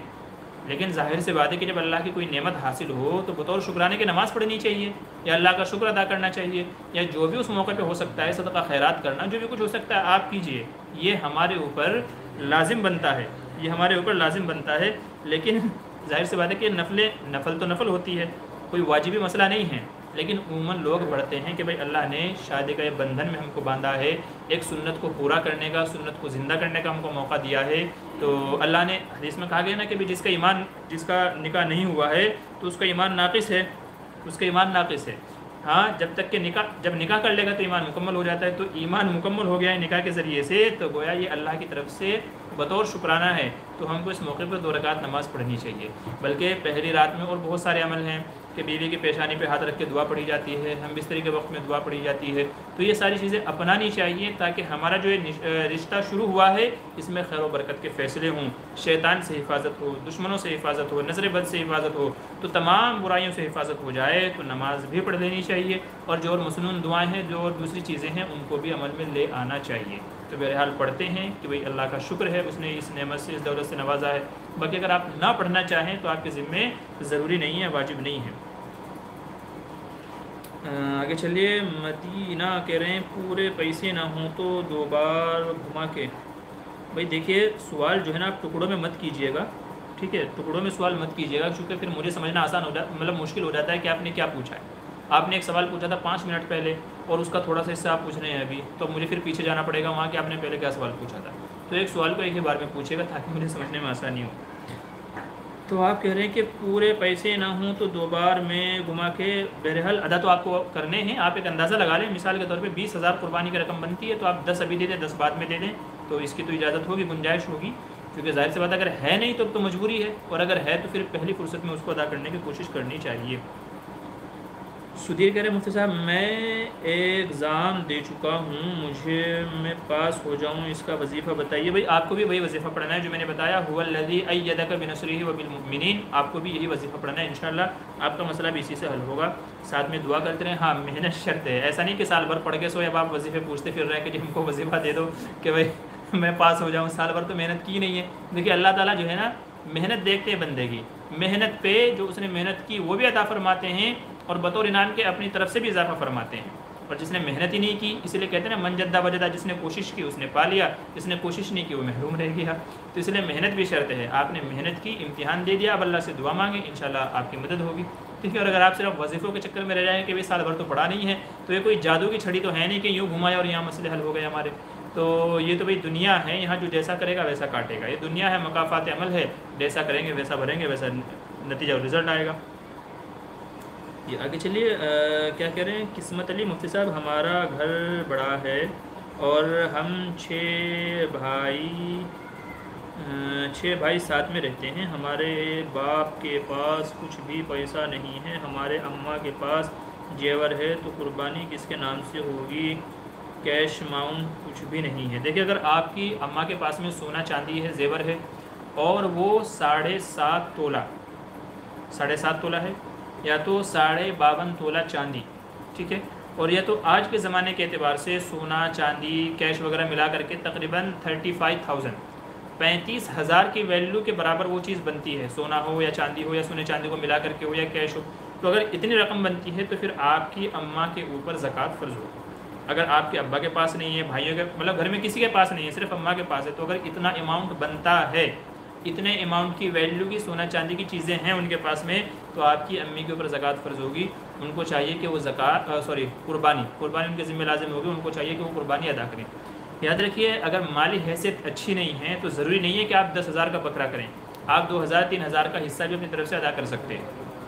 لیکن ظاہر سے بات ہے کہ جب اللہ کی کوئی نعمت حاصل ہو تو بطور شکرانے کی نماز پڑھنی چاہیے, یا اللہ کا شکر ادا کرنا چاہیے, یا جو بھی اس موقع پہ ہو سکتا ہے صدقہ خیرات کرنا, جو بھی کچھ ہو سکتا ہے آپ کیجئے. یہ ہمارے اوپر لازم بنتا ہے, یہ ہمارے اوپر لازم بنتا ہے. لیکن ظاہر سی بات ہے کہ نفل تو نفل ہوتی ہے, کوئی واجبی مسئلہ نہیں ہے, لیکن عموماً لوگ پڑھتے ہیں کہ بھائی اللہ نے شادی کا یہ بندھن میں ہم کو باندھا ہے, ایک سنت کو پورا کرنے کا, سنت کو زندہ کرنے کا ہم کو موقع دیا ہے. تو اللہ نے حدیث میں کہا گیا نا کہ بھی جس کا نکاح نہیں ہوا ہے تو اس کا ایمان ناقص ہے, اس کا ایمان ناقص ہے. ہاں جب تک کہ جب نکاح کر لے گا تو ایمان مکمل ہو جاتا ہے. تو ایمان مکمل ہو گیا ہے نکاح کے ذریعے سے, تو گویا یہ اللہ کی طرف سے بطور شکرانہ ہے. تو ہم کو اس موقع پر 2 رکعت نماز پڑھنی چاہیے. بلکہ پہلی رات میں اور بہت سارے عمل ہیں کہ بیوی کی پیشانی پہ ہاتھ رکھ کے دعا پڑھی جاتی ہے, ہم بستری کے وقت میں دعا پڑھی جاتی ہے. تو یہ ساری چیزیں اپنانی چاہیے تاکہ ہمارا جو رشتہ شروع ہوا ہے اس میں خیر و برکت کے فیصلے ہوں, شیطان سے حفاظت ہو, دشمنوں سے حفاظت ہو, نظر بد سے حفاظت ہو, تو تمام برائیوں سے حفاظت ہو جائے. تو نماز بھی پڑھ لینی چاہیے, اور جو اور مسنون دعائیں ہیں, جو اور دوسری چیزیں ہیں, ان کو بھی عمل میں لے آنا چاہیے. تو بہرحال پڑھتے ہیں کہ بھئی اللہ کا شکر ہے, اس نے اس نعمت سے, اس دولت سے نوازا ہے. باقی اگر آپ نہ پڑھنا چاہیں تو آپ کے ذمے ضروری نہیں ہے, واجب نہیں ہے. آگے چلیے. مدینہ کہہ رہے ہیں پورے پیسے نہ ہوں تو 2 بار گھما کے. بھائی دیکھیے سوال جو ہے نا آپ ٹکڑوں میں مت کیجئے گا, ٹھیک ہے, ٹکڑوں میں سوال مت کیجئے گا, کیونکہ پھر مجھے سمجھنا آسان ہو جاتا, مطلب مشکل ہو جاتا ہے کہ آپ نے کیا پوچھا ہے. آپ نے ایک سوال پوچھا تھا 5 منٹ پہلے, اور اس کا تھوڑا سا حصہ آپ پوچھ رہے ہیں ابھی, تو مجھے پھر پیچھے جانا پڑے گا وہاں کہ آپ نے پہلے کیا سوال پوچھا تھا. تو ایک سوال کو ایک ہی بار میں پوچھے گا تاکہ مجھے سمجھنے میں آسانی ہو. تو آپ کہہ رہے ہیں کہ پورے پیسے نہ ہوں تو 2 بار میں گھما کے. بہرحال ادا تو آپ کو کرنے ہیں, آپ ایک اندازہ لگا لیں. مثال کے طور پہ 20,000 قربانی کی رقم بنتی ہے, تو آپ 10 ابھی دے دیں, 10 بعد میں دے دیں, تو اس کی تو اجازت ہوگی, گنجائش ہوگی. کیونکہ ظاہر سی بات اگر ہے نہیں تو مجبوری ہے, اور اگر ہے تو پھر پہلی فرصت میں اس کو ادا کرنے کی کوشش کرنی چاہیے. سدیر کہہ رہے مفتی صاحب میں ایگزام دے چکا ہوں, میں پاس ہو جاؤں, اس کا وظیفہ بتائیے. بھائی آپ کو بھی وہی وظیفہ پڑھنا ہے جو میں نے بتایا, هو الذی ایدک بنصرہ وبالمؤمنین. آپ کو بھی یہی وظیفہ پڑھنا ہے, انشاءاللہ آپ کا مسئلہ بھی اسی سے حل ہوگا. ساتھ میں دعا کرتے رہیں. ہاں محنت شرط ہے, ایسا نہیں کہ سال بھر پڑھ کے سوئے اب آپ وظیفے پوچھتے پھر رہے کہ جی ہم کو وظیفہ دے دو کہ بھائی میں پاس ہو جاؤں. سال بھر تو محنت کی نہیں ہے. دیکھیے اللہ تعالیٰ جو ہے نا محنت دیکھتے ہیں بندے کی, محنت پہ جو اس نے محنت کی وہ بھی عطا فرماتے ہیں, اور بطور انعام کے اپنی طرف سے بھی اضافہ فرماتے ہیں. اور جس نے محنت ہی نہیں کی, اسی لیے کہتے ہیں نا من جدہ وجدہ, جس نے کوشش کی اس نے پا لیا, جس نے کوشش نہیں کی وہ محروم رہ گیا. تو اس لیے محنت بھی شرط ہے. آپ نے محنت کی, امتحان دے دیا, اب اللہ سے دعا مانگیں, انشاءاللہ آپ کی مدد ہوگی. ٹھیک ہے. اور اگر آپ صرف وظیفوں کے چکر میں رہ جائیں کہ بھائی سال بھر تو پڑھا نہیں ہے, تو یہ کوئی جادو کی چھڑی تو ہے نہیں کہ یوں گھمایا اور یہاں مسئلے حل ہو گئے ہمارے. تو یہ تو بھئی دنیا ہے, یہاں جو جیسا کرے گا ویسا کاٹے گا. یہ دنیا ہے, مکافات عمل ہے, جیسا کریں گے ویسا بھریں گے, ویسا نتیجہ اور رزلٹ آئے گا. یہ آگے چلیے. کیا کہہ رہے ہیں قسمت علی مفتی صاحب, ہمارا گھر بڑا ہے اور ہم 6 بھائی ساتھ میں رہتے ہیں. ہمارے باپ کے پاس کچھ بھی پیسہ نہیں ہے, ہمارے اماں کے پاس جیور ہے, تو قربانی کس کے نام سے ہوگی؟ کیش اماؤنٹ کچھ بھی نہیں ہے. دیکھیے اگر آپ کی اماں کے پاس میں سونا چاندی ہے, زیور ہے, اور وہ 7.5 تولہ 7.5 تولہ ہے, یا تو 52.5 تولہ چاندی, ٹھیک ہے, اور یا تو آج کے زمانے کے اعتبار سے سونا چاندی کیش وغیرہ ملا کر کے تقریباً 35,000 کی ویلیو کے برابر وہ چیز بنتی ہے, سونا ہو یا چاندی ہو, یا سونے چاندی کو ملا کر کے ہو, یا کیش ہو. تو اگر اتنی رقم بنتی ہے تو پھر آپ کی اماں کے اوپر زکوٰۃ فرض ہو. اگر آپ کے ابا کے پاس نہیں ہے، بھائیوں کے مطلب گھر میں کسی کے پاس نہیں ہے، صرف اماں کے پاس ہے، تو اگر اتنا اماؤنٹ بنتا ہے، اتنے اماؤنٹ کی ویلیو کی سونا چاندی کی چیزیں ہیں ان کے پاس میں، تو آپ کی امی کے اوپر زکوٰۃ فرض ہوگی۔ ان کو چاہیے کہ وہ قربانی ان کے ذمہ لازم ہوگی، ان کو چاہیے کہ وہ قربانی ادا کریں۔ یاد رکھیے اگر مالی حیثیت اچھی نہیں ہے تو ضروری نہیں ہے کہ آپ 10,000 کا بکرا کریں، آپ 2,000 3,000 کا حصہ بھی اپنی طرف سے ادا کر سکتے ہیں،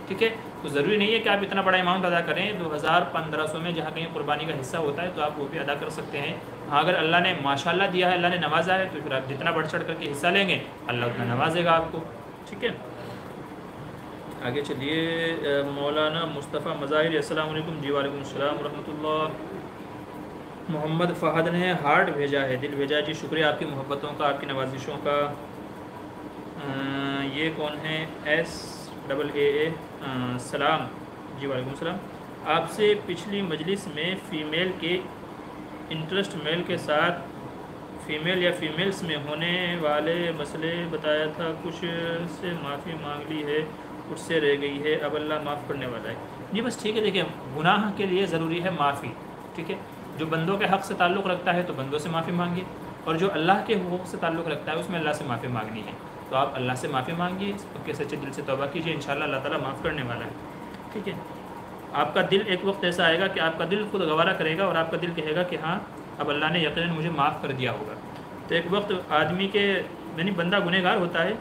ٹھیک ہے؟ تو ضروری نہیں ہے کہ آپ اتنا بڑا اماؤنٹ ادا کریں، 2,000 1,500 میں جہاں کہیں قربانی کا حصہ ہوتا ہے تو آپ وہ بھی ادا کر سکتے ہیں۔ ہاں اگر اللہ نے ماشاءاللہ دیا ہے، اللہ نے نوازا ہے، تو پھر آپ جتنا بڑھ چڑھ کر کے حصہ لیں گے اللہ اتنا نوازے گا آپ کو، ٹھیک ہے؟ آگے چلیے، مولانا مصطفیٰ مظاہر، السلام علیکم۔ جی وعلیکم السلام ورحمۃ اللہ۔ محمد فہد نے ہارٹ بھیجا ہے، دل بھیجا ہے، جی شکریہ آپ کی محبتوں کا، آپ کی نوازشوں کا۔ یہ کون ہے؟ SAA سلام، جی وعلیکم السلام۔ آپ سے پچھلی مجلس میں فیمیل کے انٹرسٹ میل کے ساتھ فیمیل یا فیمیلز میں ہونے والے مسئلے بتایا تھا، کچھ سے معافی مانگ لی ہے، کچھ سے رہ گئی ہے، اب اللہ معاف کرنے والا ہے۔ جی بس ٹھیک ہے، دیکھیں گناہ کے لیے ضروری ہے معافی، ٹھیک ہے؟ جو بندوں کے حق سے تعلق رکھتا ہے تو بندوں سے معافی مانگیے، اور جو اللہ کے حقوق سے تعلق رکھتا ہے اس میں اللہ سے معافی مانگنی ہے، تو آپ اللہ سے معافی مانگیے، پکے سچے دل سے توبہ کیجیے، انشاءاللہ اللہ تعالیٰ معاف کرنے والا ہے، ٹھیک ہے؟ آپ کا دل ایک وقت ایسا آئے گا کہ آپ کا دل خود گوارہ کرے گا اور آپ کا دل کہے گا کہ ہاں اب اللہ نے یقیناً مجھے معاف کر دیا ہوگا۔ تو ایک وقت آدمی کے یعنی بندہ گنہگار ہوتا ہے،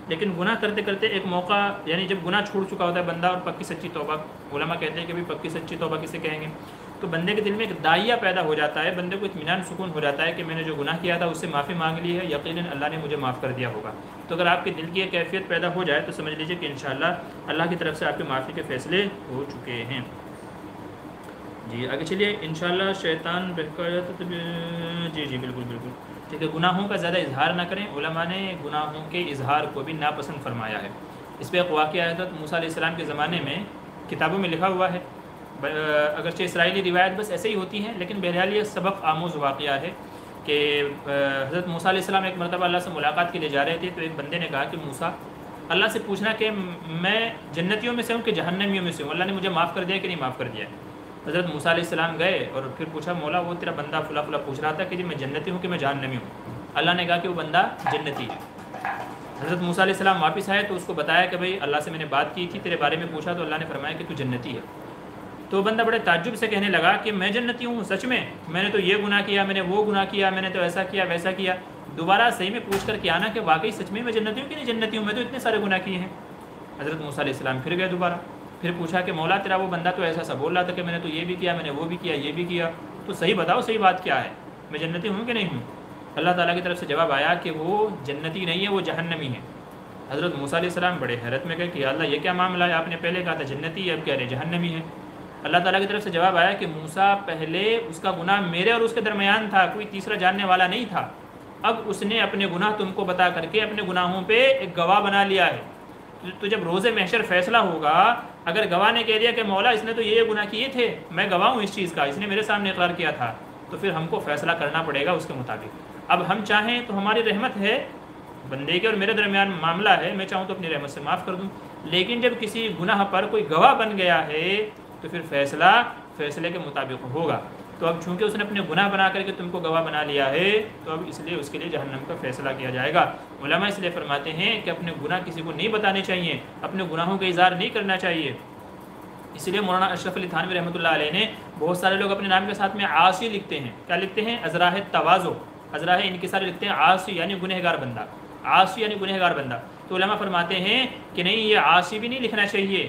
لیکن گناہ کرتے کرتے ایک موقع یعنی جب گناہ چھوڑ چکا ہوتا ہے بندہ اور پکی سچی توبہ، علماء کہتے ہیں کہ بھی پکی سچی توبہ کسے کہیں گے، تو بندے کے دل میں ایک داعیہ پیدا ہو جاتا ہے، بندے کو اطمینان سکون ہو جاتا ہے کہ میں نے جو گناہ کیا تھا اس سے معافی مانگ لی ہے، یقیناً اللہ نے مجھے معاف کر دیا ہوگا۔ تو اگر آپ کے دل کی یہ کیفیت پیدا ہو جائے تو سمجھ لیجئے کہ انشاءاللہ اللہ کی طرف سے آپ کی معافی کے فیصلے ہو چکے ہیں۔ جی آگے چلیے، انشاءاللہ شیطان بہکایا تو جی بالکل ٹھیک ہے، گناہوں کا زیادہ اظہار نہ کریں، علماء نے گناہوں کے اظہار کو بھی ناپسند فرمایا ہے۔ اس پہ ایک واقعہ ہے، حضرت موسیٰ علیہ السلام کے زمانے میں کتابوں میں لکھا ہوا ہے، اگرچہ اسرائیلی روایت بس ایسے ہی ہوتی ہیں، لیکن بہرحال یہ سبق آموز واقعہ ہے کہ حضرت موسیٰ علیہ السلام ایک مرتبہ اللہ سے ملاقات کے لیے جا رہے تھے، تو ایک بندے نے کہا کہ موسیٰ اللہ سے پوچھنا کہ میں جنتیوں میں سے ہوں کہ جہنمیوں میں سے ہوں، اللہ نے مجھے معاف کر دیا کہ نہیں معاف کر دیا۔ حضرت موسیٰ علیہ السلام گئے اور پھر پوچھا مولا وہ تیرا بندہ فلاں پوچھ رہا تھا کہ جی میں جنتی ہوں کہ میں جہنمی ہوں، اللہ نے کہا کہ وہ بندہ جنتی ہے۔ حضرت موسیٰ علیہ السلام واپس آئے تو اس کو بتایا کہ بھئی اللہ سے میں نے بات کی تھی، تیرے بارے میں پوچھا تو اللہ نے فرمایا کہ تو جنتی ہے۔ تو بندہ بڑے تعجب سے کہنے لگا کہ میں جنتی ہوں، سچ میں نے تو یہ گناہ کیا، میں نے وہ گناہ کیا، میں نے تو ایسا کیا ویسا کیا۔ دوبارہ صحیح میں پوچھ کر کے آنا کہ واقعی سچ میں جنتی ہوں کہ نہیں جنتی ہوں، میں تو اتنے سارے گناہ کیے ہیں۔ حضرت موسیٰ علیہ السلام پھر گئے دوبارہ، پھر پوچھا کہ مولا تیرا وہ بندہ تو ایسا بول رہا تھا کہ میں نے تو یہ بھی کیا، میں نے وہ بھی کیا، یہ بھی کیا، تو صحیح بتاؤ صحیح بات کیا ہے، میں جنتی ہوں کہ نہیں ہوں؟ اللہ تعالیٰ کی طرف سے جواب آیا کہ وہ جنتی نہیں ہے، وہ جہنمی ہے۔ حضرت موسیٰ علیہ السلام بڑے حیرت میں گئے کہ یا اللہ یہ کیا معاملہ ہے، آپ نے پہلے کہا تھا جنتی ہے، اب کہہ رہے جہنمی ہے۔ اللہ تعالیٰ کی طرف سے جواب آیا کہ موسیٰ پہلے اس کا گناہ میرے اور اس کے درمیان تھا، کوئی تیسرا جاننے والا نہیں تھا، اب اس نے اپنے گناہ تم کو بتا کر کے اپنے گناہوں پہ ایک گواہ بنا لیا ہے۔ تو جب روز محشر فیصلہ ہوگا، اگر گواہ نے کہہ دیا کہ مولا اس نے تو یہ گناہ کیے تھے، میں گواہ ہوں اس چیز کا، اس نے میرے سامنے اقرار کیا تھا، تو پھر ہم کو فیصلہ کرنا پڑے گا اس کے مطابق۔ اب ہم چاہیں تو ہماری رحمت ہے، بندے کے اور میرے درمیان معاملہ ہے، میں چاہوں تو اپنی رحمت سے معاف کر دوں، لیکن جب کسی گناہ پر کوئی گواہ بن گیا ہے تو پھر فیصلے کے مطابق ہوگا۔ تو اب چونکہ اس نے اپنے گناہ بنا کر کے تم کو گواہ بنا لیا ہے، تو اب اس لیے اس کے لیے جہنم کا فیصلہ کیا جائے گا۔ علماء اس لیے فرماتے ہیں کہ اپنے گناہ کسی کو نہیں بتانے چاہیے، اپنے گناہوں کا اظہار نہیں کرنا چاہیے۔ اس لیے مولانا اشرف علی تھانوی رحمۃ اللہ علیہ نے بہت سارے لوگ اپنے نام کے ساتھ میں عاصی لکھتے ہیں، کیا لکھتے ہیں؟ ازراہ تواضع، ازراہ انکسار لکھتے ہیں، عاصی یعنی گنہگار بندہ، عاصی یعنی گنہگار بندہ۔ تو علماء فرماتے ہیں کہ نہیں، یہ عاصی بھی نہیں لکھنا چاہیے،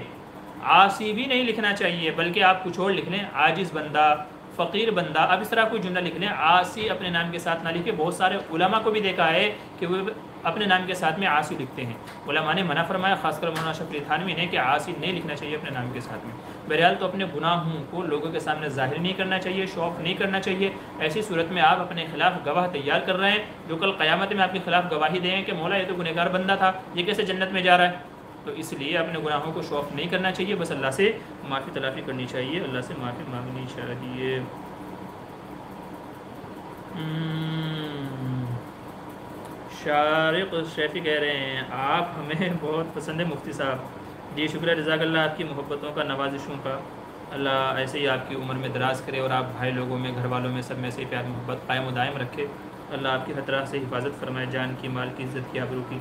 عاصی بھی نہیں لکھنا چاہیے، بلکہ آپ کچھ اور لکھ لیں، عاجز بندہ، فقیر بندہ، اب اس طرح کوئی جملہ لکھ لیں، عاصی اپنے نام کے ساتھ نہ لکھے۔ بہت سارے علماء کو بھی دیکھا ہے کہ وہ اپنے نام کے ساتھ میں عاصی لکھتے ہیں، علماء نے منع فرمایا، خاص کر مولانا اشرف علی تھانوی نے، کہ عاصی نہیں لکھنا چاہیے اپنے نام کے ساتھ میں۔ بہرحال تو اپنے گناہوں کو لوگوں کے سامنے ظاہر نہیں کرنا چاہیے، شو آف نہیں کرنا چاہیے۔ ایسی صورت میں آپ اپنے خلاف گواہ تیار کر رہے ہیں جو کل قیامت میں آپ کے خلاف گواہی دیں کہ مولا یہ تو گنہگار بندہ تھا، یہ کیسے جنت میں جا رہا ہے؟ تو اس لیے اپنے گناہوں کو شو آف نہیں کرنا چاہیے، بس اللہ سے معافی تلافی کرنی چاہیے، اللہ سے معافی مانگنی چاہیے۔ شارق شیفی کہہ رہے ہیں آپ ہمیں بہت پسند ہے مفتی صاحب، جی شکریہ، جزاک اللہ آپ کی محبتوں کا، نوازشوں کا۔ اللہ ایسے ہی آپ کی عمر میں دراز کرے اور آپ بھائی لوگوں میں، گھر والوں میں، سب میں سے پیار محبت قائم و دائم رکھے. اللہ آپ کی ہر طرح سے حفاظت فرمائے، جان کی، مال کی، عزت کی، آبرو کی.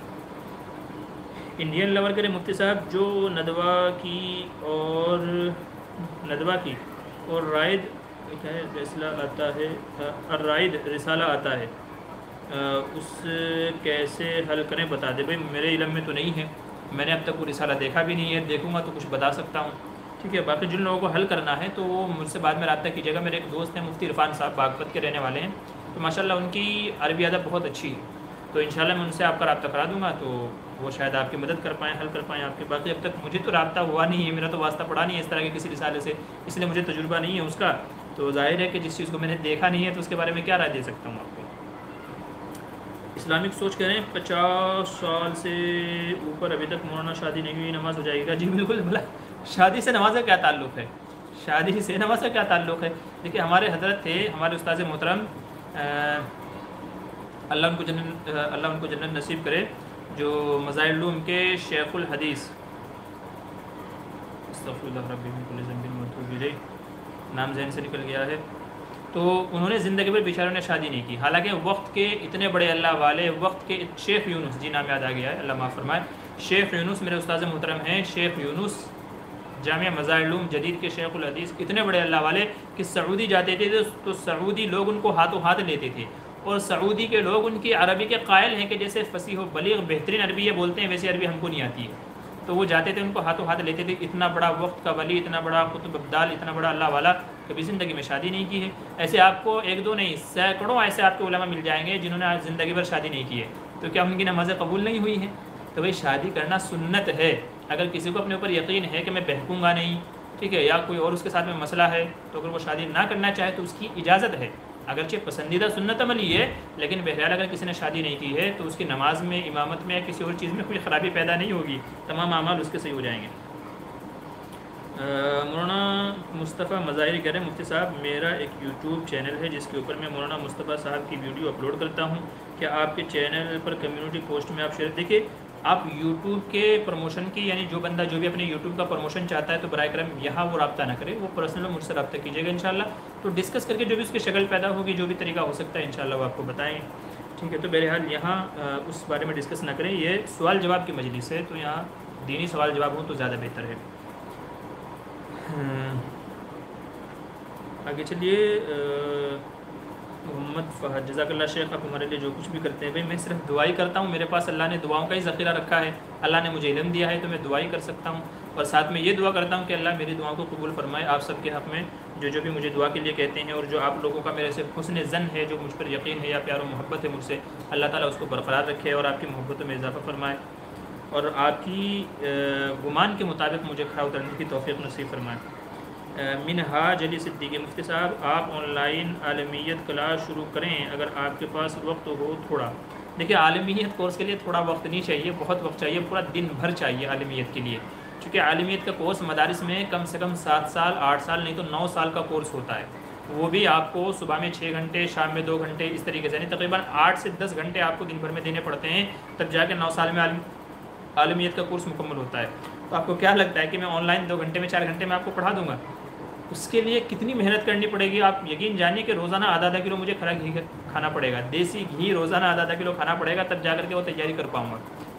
انڈین لور کرے مفتی صاحب جو ندوہ کی اور رائد کیا ہے رسالہ آتا ہے، الرائد رسالہ آتا ہے، اس کیسے حل کریں بتا دیں. بھائی میرے علم میں تو نہیں ہے، میں نے اب تک وہ رسالہ دیکھا بھی نہیں ہے، دیکھوں گا تو کچھ بتا سکتا ہوں. ٹھیک ہے، باقی جن لوگوں کو حل کرنا ہے تو وہ مجھ سے بعد میں رابطہ کیجیے گا. میرے ایک دوست ہیں مفتی عرفان صاحب، باغپت کے رہنے والے ہیں، تو ماشاءاللہ ان کی عربی ادب بہت اچھی ہے، تو انشاءاللہ میں ان سے آپ کا رابطہ کرا دوں گا، تو وہ شاید آپ کی مدد کر پائیں، حل کر پائیں آپ کے. باقی اب تک مجھے تو رابطہ ہوا نہیں ہے، میرا تو واسطہ پڑا نہیں ہے اس طرح کے کسی رسالے سے، اس لیے مجھے تجربہ نہیں ہے اس کا. تو ظاہر ہے کہ جس چیز کو میں نے دیکھا نہیں ہے تو اس کے بارے میں کیا رائے دے سکتا ہوں آپ کو. اسلامک سوچ کہہ رہے ہیں 50 سال سے اوپر ابھی تک مولانا شادی نہیں ہوئی، نماز ہو جائے گا؟ جی بالکل. بلا شادی سے نماز کا کیا تعلق ہے؟ شادی سے نماز کا کیا تعلق ہے؟ دیکھیے ہمارے حضرت تھے، ہمارے استاذ محترم، اللہ ان کو جنت نصیب کرے، جو مظاہر العلوم کے شیخ الحدیث، استغفر اللہ ربی من کل ذنب واتوب الیہ، نام ذہن سے نکل گیا ہے. تو انہوں نے زندگی بھر بیچاروں نے شادی نہیں کی، حالانکہ وقت کے اتنے بڑے اللہ والے، وقت کے شیخ یونس، جی نام یاد آ گیا ہے، اللہ معاف فرمائے، شیخ یونس میرے استاذ محترم ہیں، شیخ یونس جامعہ مظاہر العلوم جدید کے شیخ الحدیث، اتنے بڑے اللہ والے کہ سعودی جاتے تھے تو سعودی لوگ ان کو ہاتھوں ہاتھ لیتے تھے، اور سعودی کے لوگ ان کی عربی کے قائل ہیں کہ جیسے فصیح و بلیغ بہترین عربی یہ بولتے ہیں ویسے عربی ہم کو نہیں آتی ہے. تو وہ جاتے تھے، ان کو ہاتھوں ہاتھ لیتے تھے. اتنا بڑا وقت کا ولی، اتنا بڑا قطب ابدال، اتنا بڑا اللہ والا کبھی زندگی میں شادی نہیں کی ہے. ایسے آپ کو ایک دو نہیں، سینکڑوں ایسے آپ کے علماء مل جائیں گے جنہوں نے آج زندگی بھر شادی نہیں کی ہے. تو کیا ان کی نمازیں قبول نہیں ہوئی ہیں؟ تو بھائی شادی کرنا سنت ہے. اگر کسی کو اپنے اوپر یقین ہے کہ میں بہکوں گا نہیں، ٹھیک ہے، یا کوئی اور اس کے ساتھ میں مسئلہ ہے، تو اگر وہ شادی نہ کرنا چاہے تو اس کی اجازت ہے. اگرچہ پسندیدہ سنت عملی ہے، لیکن بہرحال اگر کسی نے شادی نہیں کی ہے تو اس کی نماز میں، امامت میں، کسی اور چیز میں کوئی خرابی پیدا نہیں ہوگی، تمام اعمال اس کے صحیح ہو جائیں گے. مولانا مصطفیٰ مظاہری کہہ رہے ہیں مفتی صاحب میرا ایک یوٹیوب چینل ہے جس کے اوپر میں مولانا مصطفیٰ صاحب کی ویڈیو اپلوڈ کرتا ہوں، کیا آپ کے چینل پر کمیونٹی پوسٹ میں آپ شیئر؟ دیکھیں آپ یوٹیوب کے پروموشن کی، یعنی جو بندہ جو بھی اپنے یوٹیوب کا پروموشن چاہتا ہے تو برائے کرم یہاں وہ رابطہ نہ کرے، وہ پرسنل مجھ سے رابطہ کیجیے گا انشاءاللہ. تو ڈسکس کر کے جو بھی اس کی شکل پیدا ہوگی، جو بھی طریقہ ہو سکتا ہے انشاءاللہ وہ آپ کو بتائیں گے. ٹھیک ہے، تو بہرحال یہاں اس بارے میں ڈسکس نہ کریں، یہ سوال جواب کی مجلس ہے، تو یہاں دینی سوال جواب ہوں تو زیادہ بہتر ہے. آگے چلیے. محمد فہد، جزاک اللہ شیخ، آپ ہمارے لیے جو کچھ بھی کرتے ہیں. بھائی میں صرف دعائی کرتا ہوں، میرے پاس اللہ نے دعاؤں کا ہی ذخیرہ رکھا ہے، اللہ نے مجھے علم دیا ہے تو میں دعائی کر سکتا ہوں، اور ساتھ میں یہ دعا کرتا ہوں کہ اللہ میری دعاؤں کو قبول فرمائے. آپ سب کے حق میں جو بھی مجھے دعا کے لیے کہتے ہیں، اور جو آپ لوگوں کا میرے سے حسن ظن ہے، جو مجھ پر یقین ہے یا پیار و محبت ہے مجھ سے، اللہ تعالیٰ اس کو برقرار رکھے اور آپ کی محبتوں میں اضافہ فرمائے، اور آپ کی گمان کے مطابق مجھے کھڑا اترنے کی توفیق نصیب فرمائے. منہاج علی صدیقی، مفتی صاحب آپ آن لائن عالمیت کلاس شروع کریں اگر آپ کے پاس وقت ہو تھوڑا. دیکھیے عالمیت کورس کے لیے تھوڑا وقت نہیں چاہیے، بہت وقت چاہیے، پورا دن بھر چاہیے عالمیت کے لیے، چونکہ عالمیت کا کورس مدارس میں کم سے کم 7 سال 8 سال نہیں تو 9 سال کا کورس ہوتا ہے. وہ بھی آپ کو صبح میں 6 گھنٹے، شام میں 2 گھنٹے، اس طریقے سے، یعنی تقریباً 8 سے 10 گھنٹے آپ کو دن بھر میں دینے پڑتے ہیں، تب جا کے 9 سال میں عالمیت کا کورس مکمل ہوتا ہے. تو آپ کو کیا لگتا ہے کہ میں آن لائن 2 گھنٹے میں 4 گھنٹے میں آپ کو پڑھا دوں گا؟ اس کے لیے کتنی محنت کرنی پڑے گی. آپ یقین جانیے کہ روزانہ آدھا کلو مجھے کھڑا گھی کھانا پڑے گا، دیسی گھی روزانہ آدھا کلو کھانا پڑے گا، تب جا کر کے وہ تیاری کر پاؤں گا.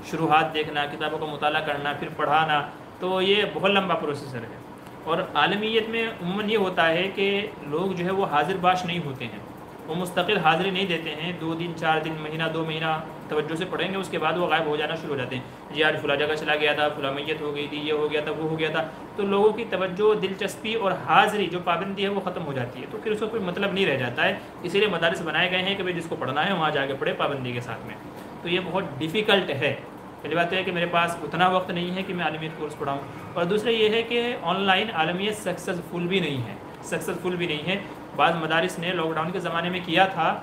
شروحات دیکھنا، کتابوں کا مطالعہ کرنا، پھر پڑھانا، تو یہ بہت لمبا پروسیسر ہے. اور عالمیت میں عموماً یہ ہوتا ہے کہ لوگ جو ہے وہ حاضر باش نہیں ہوتے ہیں، وہ مستقل حاضری نہیں دیتے ہیں. 2 دن 4 دن، مہینہ 2 مہینہ توجہ سے پڑھیں گے، اس کے بعد وہ غائب ہو جانا شروع ہو جاتے ہیں. جی آج فلاں جگہ چلا گیا تھا، فلاں میت ہو گئی تھی، یہ ہو گیا تھا، وہ ہو گیا تھا. تو لوگوں کی توجہ، دلچسپی اور حاضری جو پابندی ہے وہ ختم ہو جاتی ہے، تو پھر اس کا کوئی مطلب نہیں رہ جاتا ہے. اسی لیے مدارس بنائے گئے ہیں کہ بھائی جس کو پڑھنا ہے وہاں جا کے پڑھے پابندی کے ساتھ میں. تو یہ بہت ڈیفیکلٹ ہے. پہلی بات ہے کہ میرے پاس اتنا وقت نہیں ہے کہ میں عالمیت کورس پڑھاؤں، اور دوسرا یہ ہے کہ آن لائن عالمیت سکسیزفل بھی نہیں ہے. بعض مدارس نے لاک ڈاؤن کے زمانے میں کیا تھا،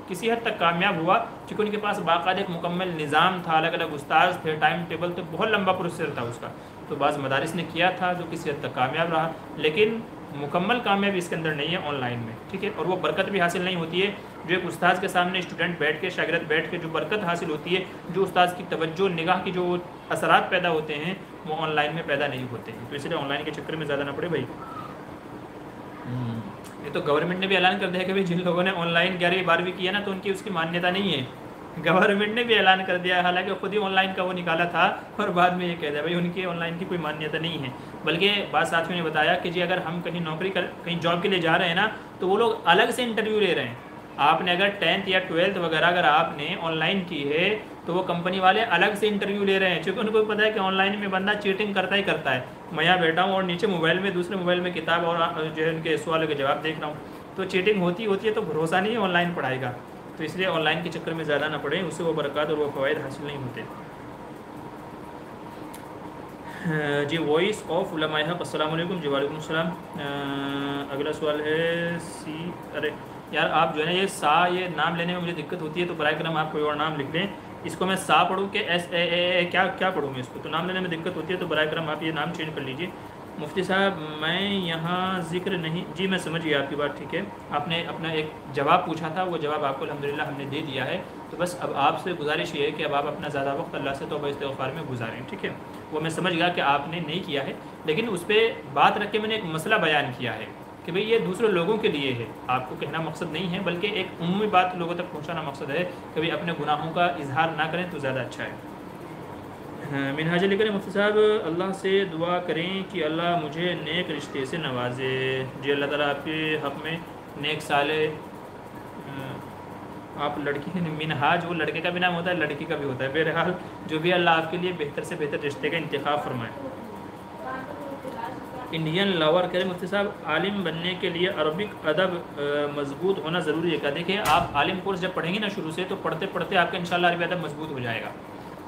کسی حد تک کامیاب ہوا، کیونکہ ان کے پاس باقاعدہ ایک مکمل نظام تھا، الگ الگ استاذ تھے، ٹائم ٹیبل تھے، بہت لمبا پروسیسر تھا اس کا. تو بعض مدارس نے کیا تھا جو کسی حد تک کامیاب رہا، لیکن مکمل کامیابی اس کے اندر نہیں ہے آن لائن میں. ٹھیک ہے، اور وہ برکت بھی حاصل نہیں ہوتی ہے جو ایک استاذ کے سامنے اسٹوڈنٹ بیٹھ کے، شاگرد بیٹھ کے جو برکت حاصل ہوتی ہے، جو استاذ کی توجہ، نگاہ کی جو اثرات پیدا ہوتے ہیں وہ آن لائن میں پیدا نہیں ہوتے ہیں. تو اس لیے آن لائن کے چکر میں زیادہ نہ پڑے بھائی. یہ تو گورنمنٹ نے بھی اعلان کر دیا کہ جن لوگوں نے آن لائن 11ویں 12ویں کیا نا تو ان کی اس کی مانیتا نہیں ہے. گورنمنٹ نے بھی اعلان کر دیا, حالانکہ خود ہی آن لائن کا وہ نکالا تھا اور بعد میں یہ کہہ دیا بھائی ان کی آن لائن کی کوئی مانیتا نہیں ہے. بلکہ بعض ساتھیوں نے بتایا کہ جی اگر ہم کہیں نوکری کہیں جاب کے لیے جا رہے ہیں نا تو وہ لوگ الگ سے انٹرویو لے رہے ہیں. آپ نے اگر 10th یا 12th وغیرہ اگر آپ نے آن لائن کی ہے تو وہ کمپنی والے الگ سے انٹرویو لے رہے ہیں, چونکہ ان کو پتہ ہے کہ آن لائن میں بندہ چیٹنگ کرتا ہی کرتا ہے. میں یہاں بیٹھا ہوں اور نیچے موبائل میں دوسرے موبائل میں کتاب اور جو ہے ان کے سوالوں کے جواب دیکھ رہا ہوں, تو چیٹنگ ہوتی ہے تو بھروسہ نہیں ہے آن لائن پڑھائی کا. تو اس لیے آن لائن کے چکر میں زیادہ نہ پڑھیں, اس سے وہ برکات اور وہ فوائد حاصل نہیں ہوتے. جی وائس آف علماء حق, السلام علیکم. جی وعلیکم السلام. اگلا سوال ہے ارے یار آپ جو ہے نا یہ نام لینے میں مجھے دقت ہوتی ہے, تو برائے کرم آپ کوئی اور نام لکھ لیں. اس کو میں پڑھوں کہ SAA کیا پڑھوں میں اس کو, تو نام لینے میں دقت ہوتی ہے, تو برائے کرم آپ یہ نام چینج کر لیجئے. مفتی صاحب میں یہاں ذکر نہیں, جی میں سمجھ گیا آپ کی بات, ٹھیک ہے. آپ نے اپنا ایک جواب پوچھا تھا, وہ جواب آپ کو الحمدللہ ہم نے دے دیا ہے. تو بس اب آپ سے گزارش یہ ہے کہ اب آپ اپنا زیادہ وقت اللہ سے توبہ استغفار میں گزاریں, ٹھیک ہے. وہ میں سمجھ گیا کہ آپ نے نہیں کیا ہے, لیکن اس پہ بات رکھ کے میں نے ایک مسئلہ بیان کیا ہے کہ بھئی یہ دوسرے لوگوں کے لیے ہے, آپ کو کہنا مقصد نہیں ہے, بلکہ ایک عمومی بات لوگوں تک پہنچانا مقصد ہے کہ بھئی اپنے گناہوں کا اظہار نہ کریں تو زیادہ اچھا ہے. منہاج لکھ رہے مفتی صاحب اللہ سے دعا کریں کہ اللہ مجھے نیک رشتے سے نوازے. جی اللہ تعالیٰ آپ کے حق میں نیک صالح. آپ لڑکی منہاج وہ لڑکے کا بھی نام ہوتا ہے, لڑکی کا بھی ہوتا ہے. بہرحال جو بھی اللہ آپ کے لیے بہتر سے بہتر رشتے کا انتخاب فرمائے. انڈین لاور کرے مفتی صاحب عالم بننے کے لیے عربک ادب مضبوط ہونا ضروری ہے. کیا دیکھیں آپ عالم کورس جب پڑھیں گے نا شروع سے, تو پڑھتے پڑھتے آپ کا انشاءاللہ عربی ادب مضبوط ہو جائے گا.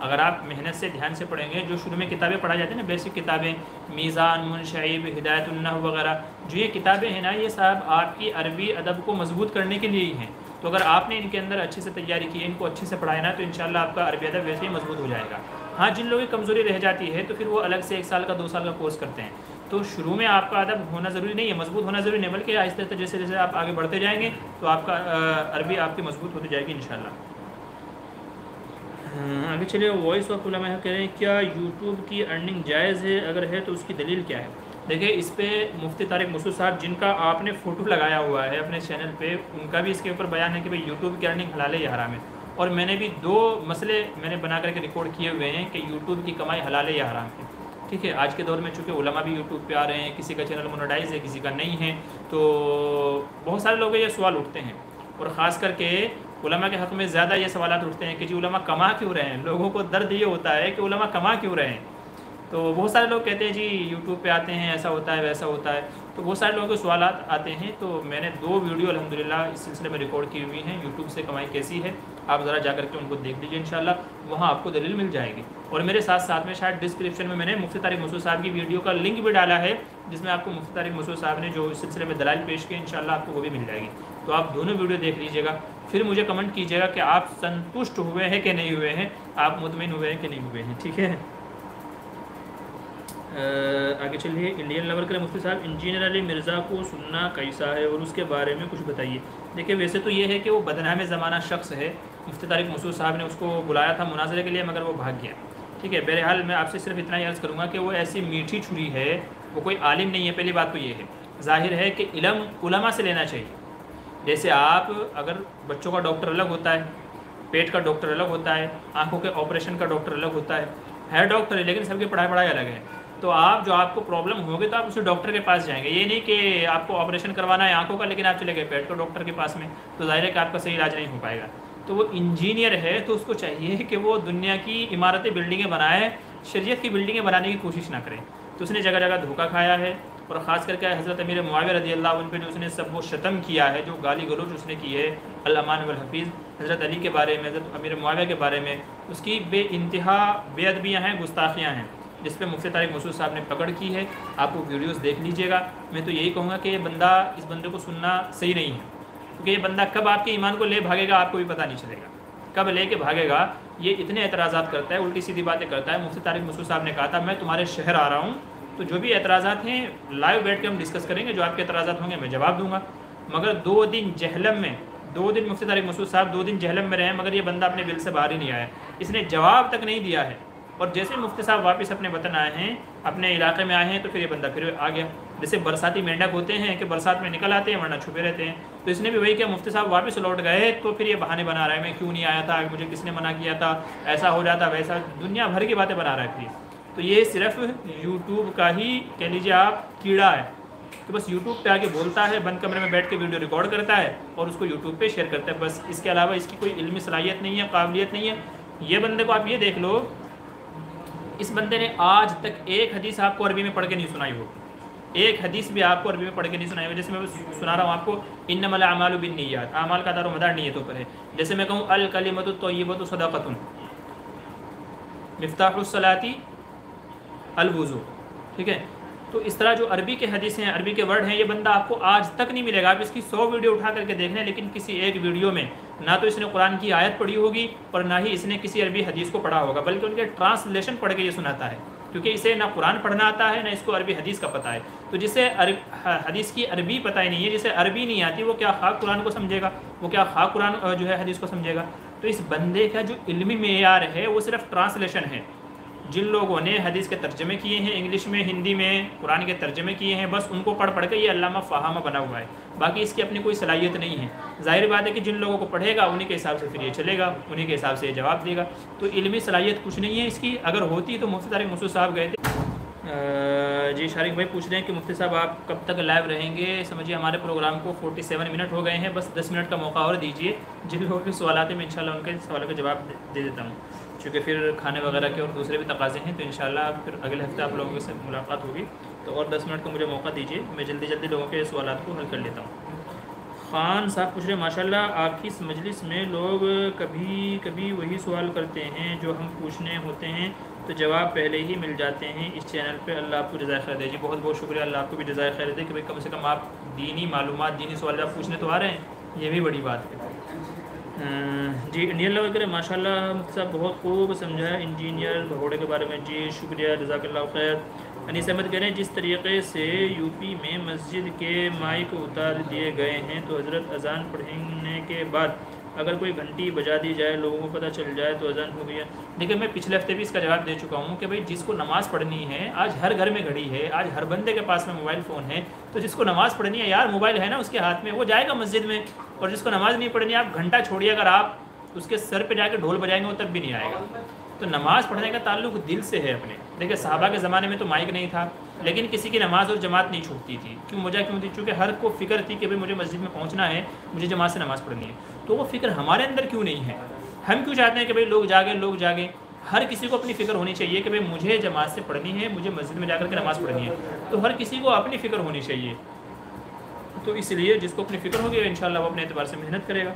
اگر آپ محنت سے دھیان سے پڑھیں گے, جو شروع میں کتابیں پڑھائی جاتی ہیں نا, بیسک کتابیں, میزان, منشعب, ہدایت النحو وغیرہ, جو یہ کتابیں ہیں نا, یہ صاحب آپ کی عربی ادب کو مضبوط کرنے کے لیے ہی ہیں. تو اگر آپ نے ان کے اندر اچھے سے تیاری کی, ان کو اچھے سے پڑھایا نا, تو انشاءاللہ آپ کا عربی ادب ویسے ہی مضبوط ہو جائے گا. ہاں جن لوگوں کی کمزوری رہ جاتی ہے تو پھر وہ الگ سے 1 سال کا 2 سال کا کورس کرتے ہیں. تو شروع میں آپ کا ادب ہونا ضروری نہیں ہے, مضبوط ہونا ضروری نہیں, بلکہ آہستہ آہستہ جیسے جیسے آپ آگے بڑھتے جائیں گے تو آپ کا عربی آپ کی مضبوط ہوتی جائے گی انشاءاللہ. آگے چلیے. وائس آف علماء کہہ رہے ہیں کیا یوٹیوب کی ارننگ جائز ہے, اگر ہے تو اس کی دلیل کیا ہے. دیکھیں اس پہ مفتی طارق مسعود صاحب جن کا آپ نے فوٹو لگایا ہوا ہے اپنے چینل پہ, ان کا بھی اس کے اوپر بیان ہے کہ بھئی یوٹیوب کی ارننگ حلال ہے یا حرام ہے. اور میں نے بھی 2 مسئلے میں نے بنا کر کے ریکارڈ کیے ہوئے ہیں کہ یوٹیوب کی کمائی حلال ہے یا حرام ہے, ٹھیک ہے. آج کے دور میں چونکہ علماء بھی یوٹیوب پہ آ رہے ہیں, کسی کا چینل مونیٹائز ہے, کسی کا نہیں ہے, تو بہت سارے لوگ یہ سوال اٹھتے ہیں, اور خاص کر کے علماء کے حق میں زیادہ یہ سوالات اٹھتے ہیں کہ جی علماء کما کیوں رہے ہیں. لوگوں کو درد یہ ہوتا ہے کہ علماء کما کیوں رہے ہیں. تو بہت سارے لوگ کہتے ہیں جی یوٹیوب پہ آتے ہیں, ایسا ہوتا ہے ویسا ہوتا ہے. تو بہت سارے لوگوں کے سوالات آتے ہیں, تو میں نے 2 ویڈیو الحمدللہ اس سلسلے میں ریکارڈ کی ہوئی ہیں, یوٹیوب سے کمائی کیسی ہے. آپ ذرا جا کر کے ان کو دیکھ لیجیے, انشاءاللہ وہاں آپ کو دلیل مل جائے گی. اور میرے ساتھ میں شاید ڈسکرپشن میں نے مفتی طارق مسعود صاحب کی ویڈیو کا لنک بھی ڈالا ہے, جس میں آپ کو مفتی طارق مسعود صاحب نے جو اس سلسلے میں دلائل پیش کیے, انشاءاللہ آپ کو وہ بھی مل جائے گی. تو آپ دونوں ویڈیو دیکھ لیجیے گا, پھر مجھے کمنٹ کیجیے گا کہ آپ سنتشٹ ہوئے ہیں کہ نہیں ہوئے ہیں, آپ مطمئن ہوئے ہیں کہ نہیں ہوئے ہیں, ٹھیک ہے. آگے چلیے. انڈین لیول کرے مفتی صاحب انجینئر علی مرزا کو سننا کیسا ہے اور اس کے بارے میں کچھ بتائیے. دیکھیں ویسے تو یہ ہے کہ وہ بدنام زمانہ شخص ہے. مفتی طارق مسعود صاحب نے اس کو بلایا تھا مناظرے کے لیے, مگر وہ بھاگ گیا, ٹھیک ہے. بہرحال میں آپ سے صرف اتنا ہی عرض کروں گا کہ وہ ایسی میٹھی چھری ہے, وہ کوئی عالم نہیں ہے. پہلی بات تو یہ ہے. ظاہر ہے کہ علم علماء سے لینا چاہیے. جیسے آپ اگر بچوں کا ڈاکٹر الگ ہوتا ہے, پیٹ کا ڈاکٹر الگ ہوتا ہے, آنکھوں کے آپریشن کا ڈاکٹر الگ ہوتا ہے ڈاکٹر ہے, لیکن سب کی پڑھائی الگ ہے. تو آپ کو پرابلم ہوگی تو آپ اسے ڈاکٹر کے پاس جائیں گے. یہ نہیں کہ آپ کو آپریشن کروانا ہے آنکھوں کا, لیکن آپ چلے گئے پیٹ کے ڈاکٹر کے پاس میں, تو ظاہر ہے کہ آپ کا صحیح علاج نہیں ہو پائے گا. تو وہ انجینئر ہے تو اس کو چاہیے کہ وہ دنیا کی عمارتیں بلڈنگیں بنائے, شریعت کی بلڈنگیں بنانے کی کوشش نہ کریں. تو اس نے جگہ جگہ دھوکہ کھایا ہے, اور خاص کر کے حضرت امیر معاویہ رضی اللہ عنہ پہ جو اس نے سب وہ شتم کیا ہے, جو گالی گلوچ اس نے کی ہے الامان والحفیظ, حضرت علی کے بارے میں, حضرت امیر معاویہ کے بارے میں, اس کی بے انتہا بے ادبیاں ہیں, گستاخیاں ہیں, جس پہ مفتی طارق مسعود صاحب نے پکڑ کی ہے. آپ وہ ویڈیوز دیکھ لیجئے گا. میں تو یہی کہوں گا کہ اس بندے کو سننا صحیح نہیں ہے, کیونکہ یہ بندہ کب آپ کے ایمان کو لے بھاگے گا آپ کو بھی پتہ نہیں چلے گا, کب لے کے بھاگے گا. یہ اتنے اعتراضات کرتا ہے, الٹی سیدھی باتیں کرتا ہے. مفتی طارق مسعود صاحب نے کہا تھا میں تمہارے شہر آ رہا ہوں, تو جو بھی اعتراضات ہیں لائیو بیٹھ کے ہم ڈسکس کریں گے, جو آپ کے اعتراضات ہوں گے میں جواب دوں گا. مگر 2 دن جہلم میں, 2 دن مفتی طارق مسعود صاحب 2 دن جہلم میں رہے, مگر یہ بندہ اپنے بل سے باہر ہی نہیں آیا. اس نے جواب تک نہیں دیا ہے, اور جیسے مفتی صاحب واپس اپنے وطن آئے ہیں اپنے علاقے میں آئے ہیں تو پھر یہ بندہ پھر آ گیا. جیسے برساتی مینڈک ہوتے ہیں کہ برسات میں نکل آتے ہیں ورنہ چھپے رہتے ہیں. تو اس نے بھی وہی کیا, مفتی صاحب واپس لوٹ گئے تو پھر یہ بہانے بنا رہا ہے, میں کیوں نہیں آیا تھا, مجھے کس نے منع کیا تھا, ایسا ہو جاتا ویسا, دنیا بھر کی باتیں بنا رہا ہے پھر. تو یہ صرف یوٹیوب کا ہی کہہ لیجیے آپ کیڑا ہے کہ بس یوٹیوب پہ آ کے بولتا ہے, بند کمرے میں بیٹھ کے ویڈیو ریکارڈ کرتا ہے اور اس کو یوٹیوب پہ شیئر کرتا ہے, بس اس کے علاوہ اس کی کوئی علمی صلاحیت نہیں ہے, قابلیت نہیں ہے. یہ بندے کو آپ یہ دیکھ لو, اس بندے نے آج تک ایک حدیث آپ کو عربی میں پڑھ کے نہیں سنائی ہو, ایک حدیث بھی آپ کو عربی میں پڑھ کے نہیں سنائی ہو. جیسے میں سنا رہا ہوں آپ کو, انما الاعمال بالنیات, اعمال کا دار و مدار نیتوں پر ہے. جیسے میں کہوں الکلمۃ الطیبۃ صدقۃ, مفتاح الصلاۃ الوضو, ٹھیک ہے. تو اس طرح جو عربی کے حدیث ہیں, عربی کے ورڈ ہیں, یہ بندہ آپ کو آج تک نہیں ملے گا. آپ اس کی 100 ویڈیو اٹھا کر کے دیکھ لیں, لیکن کسی ایک ویڈیو میں نہ تو اس نے قرآن کی آیت پڑھی ہوگی اور نہ ہی اس نے کسی عربی حدیث کو پڑھا ہوگا, بلکہ ان کے ٹرانسلیشن پڑھ کے یہ سناتا ہے, کیونکہ اسے نہ قرآن پڑھنا آتا ہے نہ اس کو عربی حدیث کا پتہ ہے. تو جسے حدیث کی عربی پتہ ہی نہیں ہے, جسے عربی نہیں آتی, وہ کیا خاک قرآن کو سمجھے گا, وہ کیا خاک قرآن جو ہے حدیث کو سمجھے گا. تو اس بندے کا جو علمی معیار ہے وہ صرف ٹرانسلیشن ہے. جن لوگوں نے حدیث کے ترجمے کیے ہیں, انگلش میں, ہندی میں قرآن کے ترجمے کیے ہیں, بس ان کو پڑھ پڑھ کے یہ علامہ فہامہ بنا ہوا ہے, باقی اس کی اپنی کوئی صلاحیت نہیں ہے. ظاہر بات ہے کہ جن لوگوں کو پڑھے گا انہی کے حساب سے پھر یہ چلے گا, انہی کے حساب سے یہ جواب دے گا. تو علمی صلاحیت کچھ نہیں ہے اس کی. اگر ہوتی تو مفتی طارق مسعود صاحب گئے تھے. جی شارق بھائی پوچھ رہے ہیں کہ مفتی صاحب آپ کب تک لائیو رہیں گے. سمجھیے ہمارے پروگرام کو 47 منٹ ہو گئے ہیں, بس 10 منٹ کا موقع اور دیجیے. جن لوگوں کے سوالات ہیں میں انشاءاللہ ان کے سوالوں کے جواب دے دیتا ہوں, چونکہ پھر کھانے وغیرہ کے اور دوسرے بھی تقاضے ہیں. تو انشاءاللہ پھر اگلے ہفتے آپ لوگوں سے ملاقات ہوگی, تو اور 10 منٹ کا مجھے موقع دیجیے, میں جلدی جلدی لوگوں کے سوالات کو حل کر لیتا ہوں. خان صاحب پوچھ رہے ہیں ماشاءاللہ آپ کی اس مجلس میں لوگ کبھی کبھی وہی سوال کرتے ہیں جو ہم پوچھنے ہوتے ہیں تو جواب پہلے ہی مل جاتے ہیں اس چینل پہ. اللہ آپ کو جزائے خیر دے. جی بہت بہت شکریہ, اللہ آپ کو بھی جزائے خیر دے کہ بھائی کم سے کم آپ دینی معلومات, دینی سوالات پوچھنے تو آ رہے ہیں, یہ بھی بڑی بات ہے. جی انڈین لیول کرے ماشاء اللہ صاحب بہت خوب سمجھایا انجینئر بھگوڑے کے بارے میں. جی شکریہ, جزاک اللہ خیر. انیس احمد کہہ رہے ہیں جس طریقے سے یو پی میں مسجد کے مائک اتار دیے گئے ہیں تو حضرت اذان پڑھنے کے بعد اگر کوئی گھنٹی بجا دی جائے, لوگوں کو پتہ چل جائے تو اذان ہو گیا. دیکھیں میں پچھلے ہفتے بھی اس کا جواب دے چکا ہوں کہ بھائی جس کو نماز پڑھنی ہے, آج ہر گھر میں گھڑی ہے, آج ہر بندے کے پاس میں موبائل فون ہے, تو جس کو نماز پڑھنی ہے یار موبائل ہے نا اس کے ہاتھ میں, وہ جائے گا مسجد میں. اور جس کو نماز نہیں پڑھنی ہے, آپ گھنٹہ چھوڑیے, اگر آپ اس کے سر پہ جا کے ڈھول بجائیں گے وہ تب بھی نہیں آئے گا. تو نماز پڑھنے کا تعلق دل سے ہے اپنے. دیکھیں صحابہ کے زمانے میں تو مائک نہیں تھا, لیکن کسی کی نماز اور جماعت نہیں چھوٹتی تھی. کیوں وجہ کیوں تھی؟ چونکہ ہر کو فکر تھی کہ بھائی مجھے مسجد میں پہنچنا ہے, مجھے جماعت سے نماز پڑھنی ہے. تو وہ فکر ہمارے اندر کیوں نہیں ہے؟ ہم کیوں چاہتے ہیں کہ بھائی لوگ جاگیں. ہر کسی کو اپنی فکر ہونی چاہیے کہ بھائی مجھے جماعت سے پڑھنی ہے, مجھے مسجد میں جا کر کے نماز پڑھنی ہے. تو ہر کسی کو اپنی فکر ہونی چاہیے. تو اس لیے جس کو اپنی فکر ہوگی انشاءاللہ وہ اپنے اعتبار سے محنت کرے گا.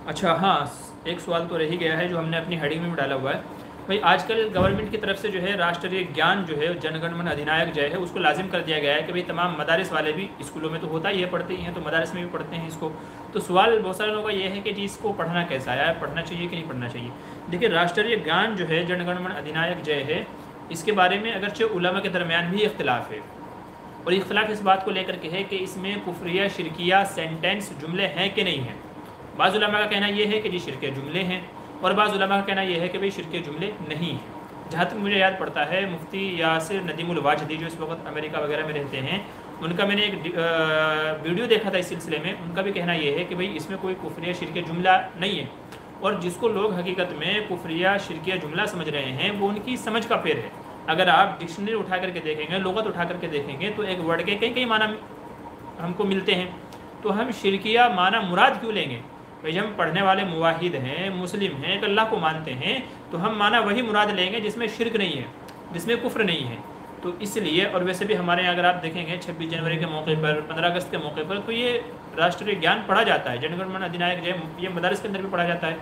اچھا ہاں, ایک سوال تو رہ ہی گیا ہے جو ہم نے اپنی ہیڈنگ میں ڈالا ہوا ہے. بھائی آج کل گورنمنٹ کی طرف سے جو ہے راشٹریہ گیان جو ہے, جن گن من ادھینائک جو ہے, اس کو لازم کر دیا گیا ہے کہ بھائی تمام مدارس والے بھی, اسکولوں میں تو ہوتا ہی ہے, پڑھتے ہی ہیں, تو مدارس میں بھی پڑھتے ہیں اس کو. تو سوال بہت سارے لوگوں کا یہ ہے کہ جی اس کو پڑھنا کیسا ہے, پڑھنا چاہیے کہ نہیں پڑھنا چاہیے. دیکھیے راشٹریہ گیان جو ہے, جن گن من ادھینائک جے ہے, اس کے بارے میں اگرچہ علماء کے درمیان بھی اختلاف ہے, اور اختلاف اس بات کو لے کر کے ہے کہ اس میں کفریہ شرکیہ سینٹینس جملے ہیں کہ نہیں ہیں. بعض علماء کا کہنا یہ ہے کہ جی شرکیہ جملے ہیں, اور بعض علماء کا کہنا یہ ہے کہ بھئی شرکیہ جملے نہیں ہیں. جہاں تک مجھے یاد پڑتا ہے مفتی یاسر ندیم الواجدی جو اس وقت امریکہ وغیرہ میں رہتے ہیں, ان کا میں نے ایک ویڈیو دیکھا تھا اس سلسلے میں. ان کا بھی کہنا یہ ہے کہ بھئی اس میں کوئی کفریہ شرکیہ جملہ نہیں ہے, اور جس کو لوگ حقیقت میں کفریہ شرکیہ جملہ سمجھ رہے ہیں وہ ان کی سمجھ کا پھیر ہے. اگر آپ ڈکشنری اٹھا کر کے دیکھیں گے, لغت اٹھا کر کے دیکھیں گے, تو ایک ورڈ کے کئی معنی ہم کو ملتے ہیں. تو ہم شرکیہ معنی مراد کیوں لیں گے؟ بھئی ہم پڑھنے والے موحد ہیں, مسلم ہیں, کہ اللہ کو مانتے ہیں, تو ہم معنی وہی مراد لیں گے جس میں شرک نہیں ہے, جس میں کفر نہیں ہے. تو اس لیے, اور ویسے بھی ہمارے یہاں اگر آپ دیکھیں گے 26 جنوری کے موقع پر, 15 اگست کے موقع پر, تو یہ راشٹریہ گیان پڑھا جاتا ہے, جن گن من ادھینائک جو ہے یہ مدارس کے اندر بھی پڑھا جاتا ہے.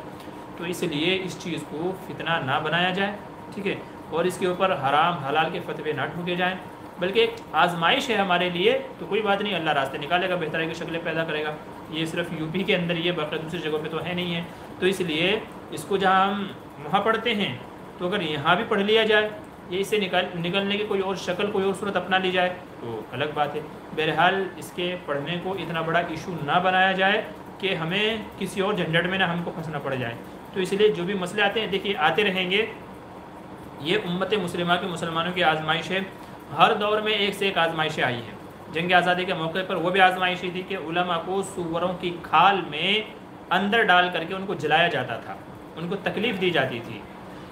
تو اس لیے اس چیز کو فتنہ نہ بنایا جائے, ٹھیک ہے, اور اس کے اوپر حرام حلال کے فتوے نہ ٹھوکے جائیں, بلکہ ایک آزمائش ہے ہمارے لیے. تو کوئی بات نہیں, اللہ راستے نکالے گا, بہترائی کی شکلیں پیدا کرے گا. یہ صرف یو پی کے اندر, یہ باقی دوسری جگہوں پہ تو ہے نہیں ہے. تو اس لیے اس کو جہاں ہم وہاں پڑھتے ہیں, تو اگر یہاں بھی پڑھ لیا جائے, یہ اس سے نکلنے کی کوئی اور شکل, کوئی اور صورت اپنا لی جائے تو الگ بات ہے. بہرحال اس کے پڑھنے کو اتنا بڑا ایشو نہ بنایا جائے کہ ہمیں کسی اور جھنجٹ میں نہ ہم کو پھنسنا پڑ جائے. تو اس لیے جو بھی مسئلے آتے ہیں, دیکھیے آتے رہیں گے, یہ امت مسلمہ کی مسلمانوں کی آزمائش ہے. ہر دور میں ایک سے ایک آزمائشیں آئی ہیں. جنگ آزادی کے موقع پر وہ بھی آزمائشی تھی کہ علماء کو سوروں کی کھال میں اندر ڈال کر کے ان کو جلایا جاتا تھا, ان کو تکلیف دی جاتی تھی.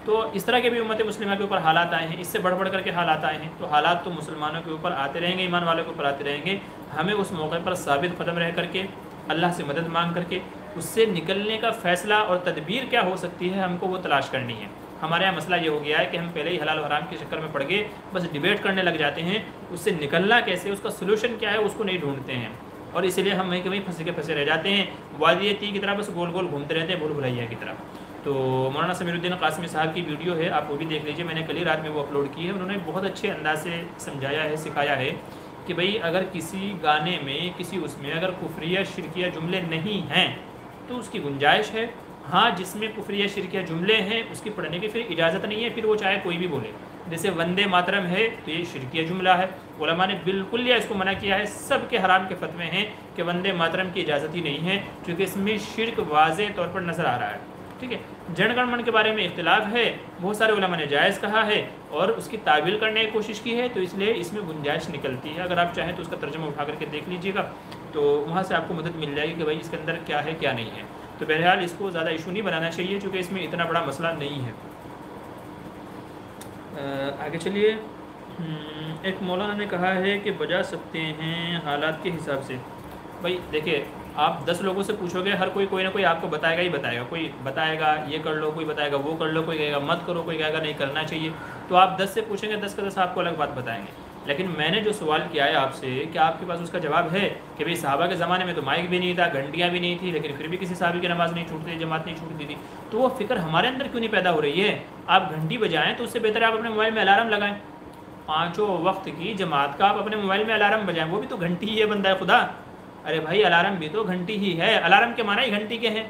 تو اس طرح کے بھی امت مسلمہ کے اوپر حالات آئے ہیں, اس سے بڑھ بڑھ کر کے حالات آئے ہیں. تو حالات تو مسلمانوں کے اوپر آتے رہیں گے, ایمان والوں کے اوپر آتے رہیں گے. ہمیں اس موقع پر ثابت قدم رہ کر کے اللہ سے مدد مانگ کر کے اس سے نکلنے کا فیصلہ اور تدبیر کیا ہو سکتی ہے ہم کو وہ تلاش کرنی ہے. ہمارے یہاں مسئلہ یہ ہو گیا ہے کہ ہم پہلے ہی حلال و حرام کے چکر میں پڑ گئے, بس ڈیبیٹ کرنے لگ جاتے ہیں, اس سے نکلنا کیسے, اس کا سلوشن کیا ہے اس کو نہیں ڈھونڈتے ہیں, اور اسی لیے ہم وہیں کہ وہیں پھنسے کے پھنسے رہ جاتے ہیں, وادی تی کی طرح بس گول گول گھومتے رہتے ہیں, بھول بھلائیا کی طرح. تو مولانا سمیر الدین قاسمی صاحب کی ویڈیو ہے, آپ وہ بھی دیکھ لیجئے, میں نے کل ہی رات میں وہ اپلوڈ کی ہے. انہوں نے بہت اچھے انداز سے سمجھایا ہے, سکھایا ہے کہ بھئی اگر کسی گانے میں کسی اس میں اگر کفریہ شرکیہ جملے نہیں ہیں تو اس کی گنجائش ہے. ہاں جس میں کفریہ شرکیہ جملے ہیں اس کی پڑھنے کی پھر اجازت نہیں ہے, پھر وہ چاہے کوئی بھی بولے. جیسے وندے ماترم ہے تو یہ شرکیہ جملہ ہے, علماء نے بالکل اس کو منع کیا ہے. سب کے حرام کے فتوے ہیں کہ وندے ماترم کی اجازت ہی نہیں ہے, کیونکہ اس میں شرک واضح طور پر نظر آ رہا ہے. ٹھیک ہے, جن گن من کے بارے میں اختلاف ہے, بہت سارے علماء نے جائز کہا ہے اور اس کی تعویل کرنے کی کوشش کی ہے, تو اس لیے اس میں گنجائش نکلتی ہے. اگر آپ چاہیں تو اس کا ترجمہ اٹھا کر کے دیکھ لیجئے گا, تو وہاں سے آپ کو مدد مل جائے گی کہ بھائی اس کے اندر کیا ہے کیا نہیں ہے. تو بہرحال اس کو زیادہ ایشو نہیں بنانا چاہیے, چونکہ اس میں اتنا بڑا مسئلہ نہیں ہے. آگے چلیے. ایک مولانا نے کہا ہے کہ بجا سکتے ہیں حالات کے حساب سے. بھائی دیکھیے, آپ 10 لوگوں سے پوچھو گے, ہر کوئی نہ کوئی آپ کو بتائے گا ہی بتائے گا. کوئی بتائے گا یہ کر لو, کوئی بتائے گا وہ کر لو, کوئی کہے گا مت کرو, کوئی کہے گا نہیں کرنا چاہیے. تو آپ 10 سے پوچھیں گے, 10 کا 10 آپ کو الگ بات بتائیں گے. لیکن میں نے جو سوال کیا ہے آپ سے, کہ آپ کے پاس اس کا جواب ہے کہ بھئی صحابہ کے زمانے میں تو مائک بھی نہیں تھا, گھنٹیاں بھی نہیں تھی, لیکن پھر بھی کسی صحابی کی نماز نہیں چھوٹتی, جماعت نہیں چھوٹتی تھی. تو وہ فکر ہمارے اندر کیوں نہیں پیدا ہو رہی ہے؟ آپ گھنٹی بجائیں تو اس سے بہتر ہے آپ اپنے موبائل میں الارم لگائیں. 5 وقت کی جماعت کا آپ اپنے موبائل میں الارم بجائیں, وہ بھی تو گھنٹی ہی ہے بندہ خدا. ارے بھائی الارم بھی تو گھنٹی ہی ہے, الارم کے معنی ہی گھنٹی کے ہیں.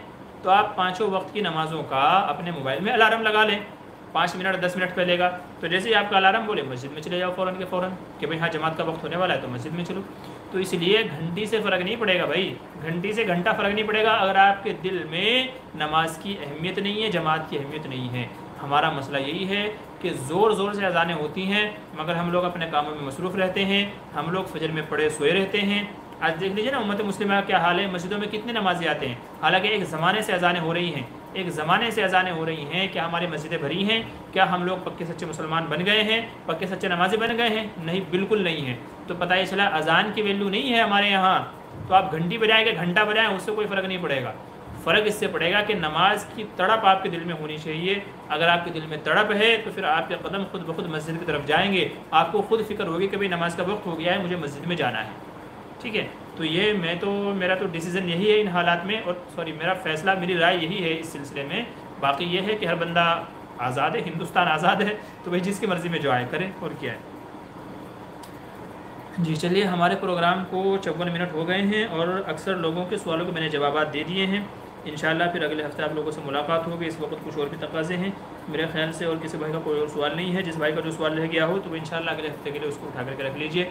تو آپ 5 وقت کی نمازوں کا اپنے موبائل میں الارم لگا لیں, 5 منٹ 10 منٹ پہلے گا. تو جیسے ہی آپ کا الارم بولے مسجد میں چلے جاؤ فوراً کے فوراً, کہ بھئی ہاں جماعت کا وقت ہونے والا ہے تو مسجد میں چلو. تو اس لیے گھنٹی سے فرق نہیں پڑے گا بھائی, گھنٹی سے گھنٹہ فرق نہیں پڑے گا اگر آپ کے دل میں نماز کی اہمیت نہیں ہے, جماعت کی اہمیت نہیں ہے. ہمارا مسئلہ یہی ہے کہ زور زور سے اذانیں ہوتی ہیں مگر ہم لوگ اپنے کاموں میں مصروف رہتے ہیں, ہم لوگ فجر میں پڑے سوئے رہتے ہیں. آج دیکھ لیجیے نا امت مسلمہ کا کیا حال ہے, مسجدوں میں کتنے نمازی آتے ہیں, حالانکہ ایک زمانے سے اذانیں ہو رہی ہیں, ایک زمانے سے اذانیں ہو رہی ہیں. کیا ہماری مسجدیں بھری ہیں؟ کیا ہم لوگ پکے سچے مسلمان بن گئے ہیں, پکے سچے نمازی بن گئے ہیں؟ نہیں, بالکل نہیں ہے. تو پتہ یہ چلا اذان کی ویلیو نہیں ہے ہمارے یہاں. تو آپ گھنٹی بجائیں کہ گھنٹہ بجائیں, اس سے کوئی فرق نہیں پڑے گا. فرق اس سے پڑے گا کہ نماز کی تڑپ آپ کے دل میں ہونی چاہیے. اگر آپ کے دل میں تڑپ ہے تو پھر آپ کے قدم خود بخود مسجد کی طرف جائیں گے. آپ کو خود فکر ہوگی کہ بھئی نماز کا وقت ہو گیا ہے, مجھے مسجد میں جانا ہے. ٹھیک ہے, تو یہ میرا تو ڈیسیزن یہی ہے ان حالات میں, اور میرا فیصلہ, میری رائے یہی ہے اس سلسلے میں. باقی یہ ہے کہ ہر بندہ آزاد ہے, ہندوستان آزاد ہے, تو بھئی جس کی مرضی میں جو آئے کرے, اور کیا ہے. جی چلیے, ہمارے پروگرام کو 54 منٹ ہو گئے ہیں اور اکثر لوگوں کے سوالوں کو میں نے جوابات دے دیے ہیں. انشاءاللہ پھر اگلے ہفتے آپ لوگوں سے ملاقات ہوگی. اس وقت کچھ اور بھی تقاضے ہیں میرے خیال سے, اور کسی بھائی کا کوئی اور سوال نہیں ہے. جس بھائی کا جو سوال رہ گیا ہو تو وہ انشاءاللہ اگلے ہفتے کے لیے اس کو اٹھا کر کے رکھ لیجئے.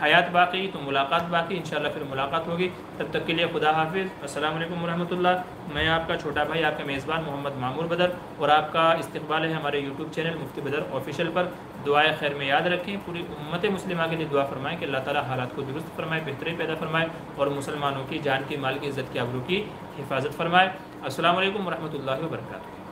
حیات باقی تو ملاقات باقی, انشاءاللہ پھر ملاقات ہوگی. تب تک کے لیے خدا حافظ. السلام علیکم ورحمۃ اللہ. میں آپ کا چھوٹا بھائی, آپ کا میزبان محمد معمور بدر, اور آپ کا استقبال ہے ہمارے یوٹیوب چینل مفتی بدر آفیشیل پر. دعائے خیر میں یاد رکھیں, پوری امت مسلمہ کے لیے دعا فرمائیں کہ اللہ تعالیٰ حالات کو درست فرمائے, بہتری پیدا فرمائے, اور مسلمانوں کی جان کی, مال کی, عزت کی, آبرو کی حفاظت فرمائے. السلام علیکم ورحمۃ اللہ وبرکاتہ.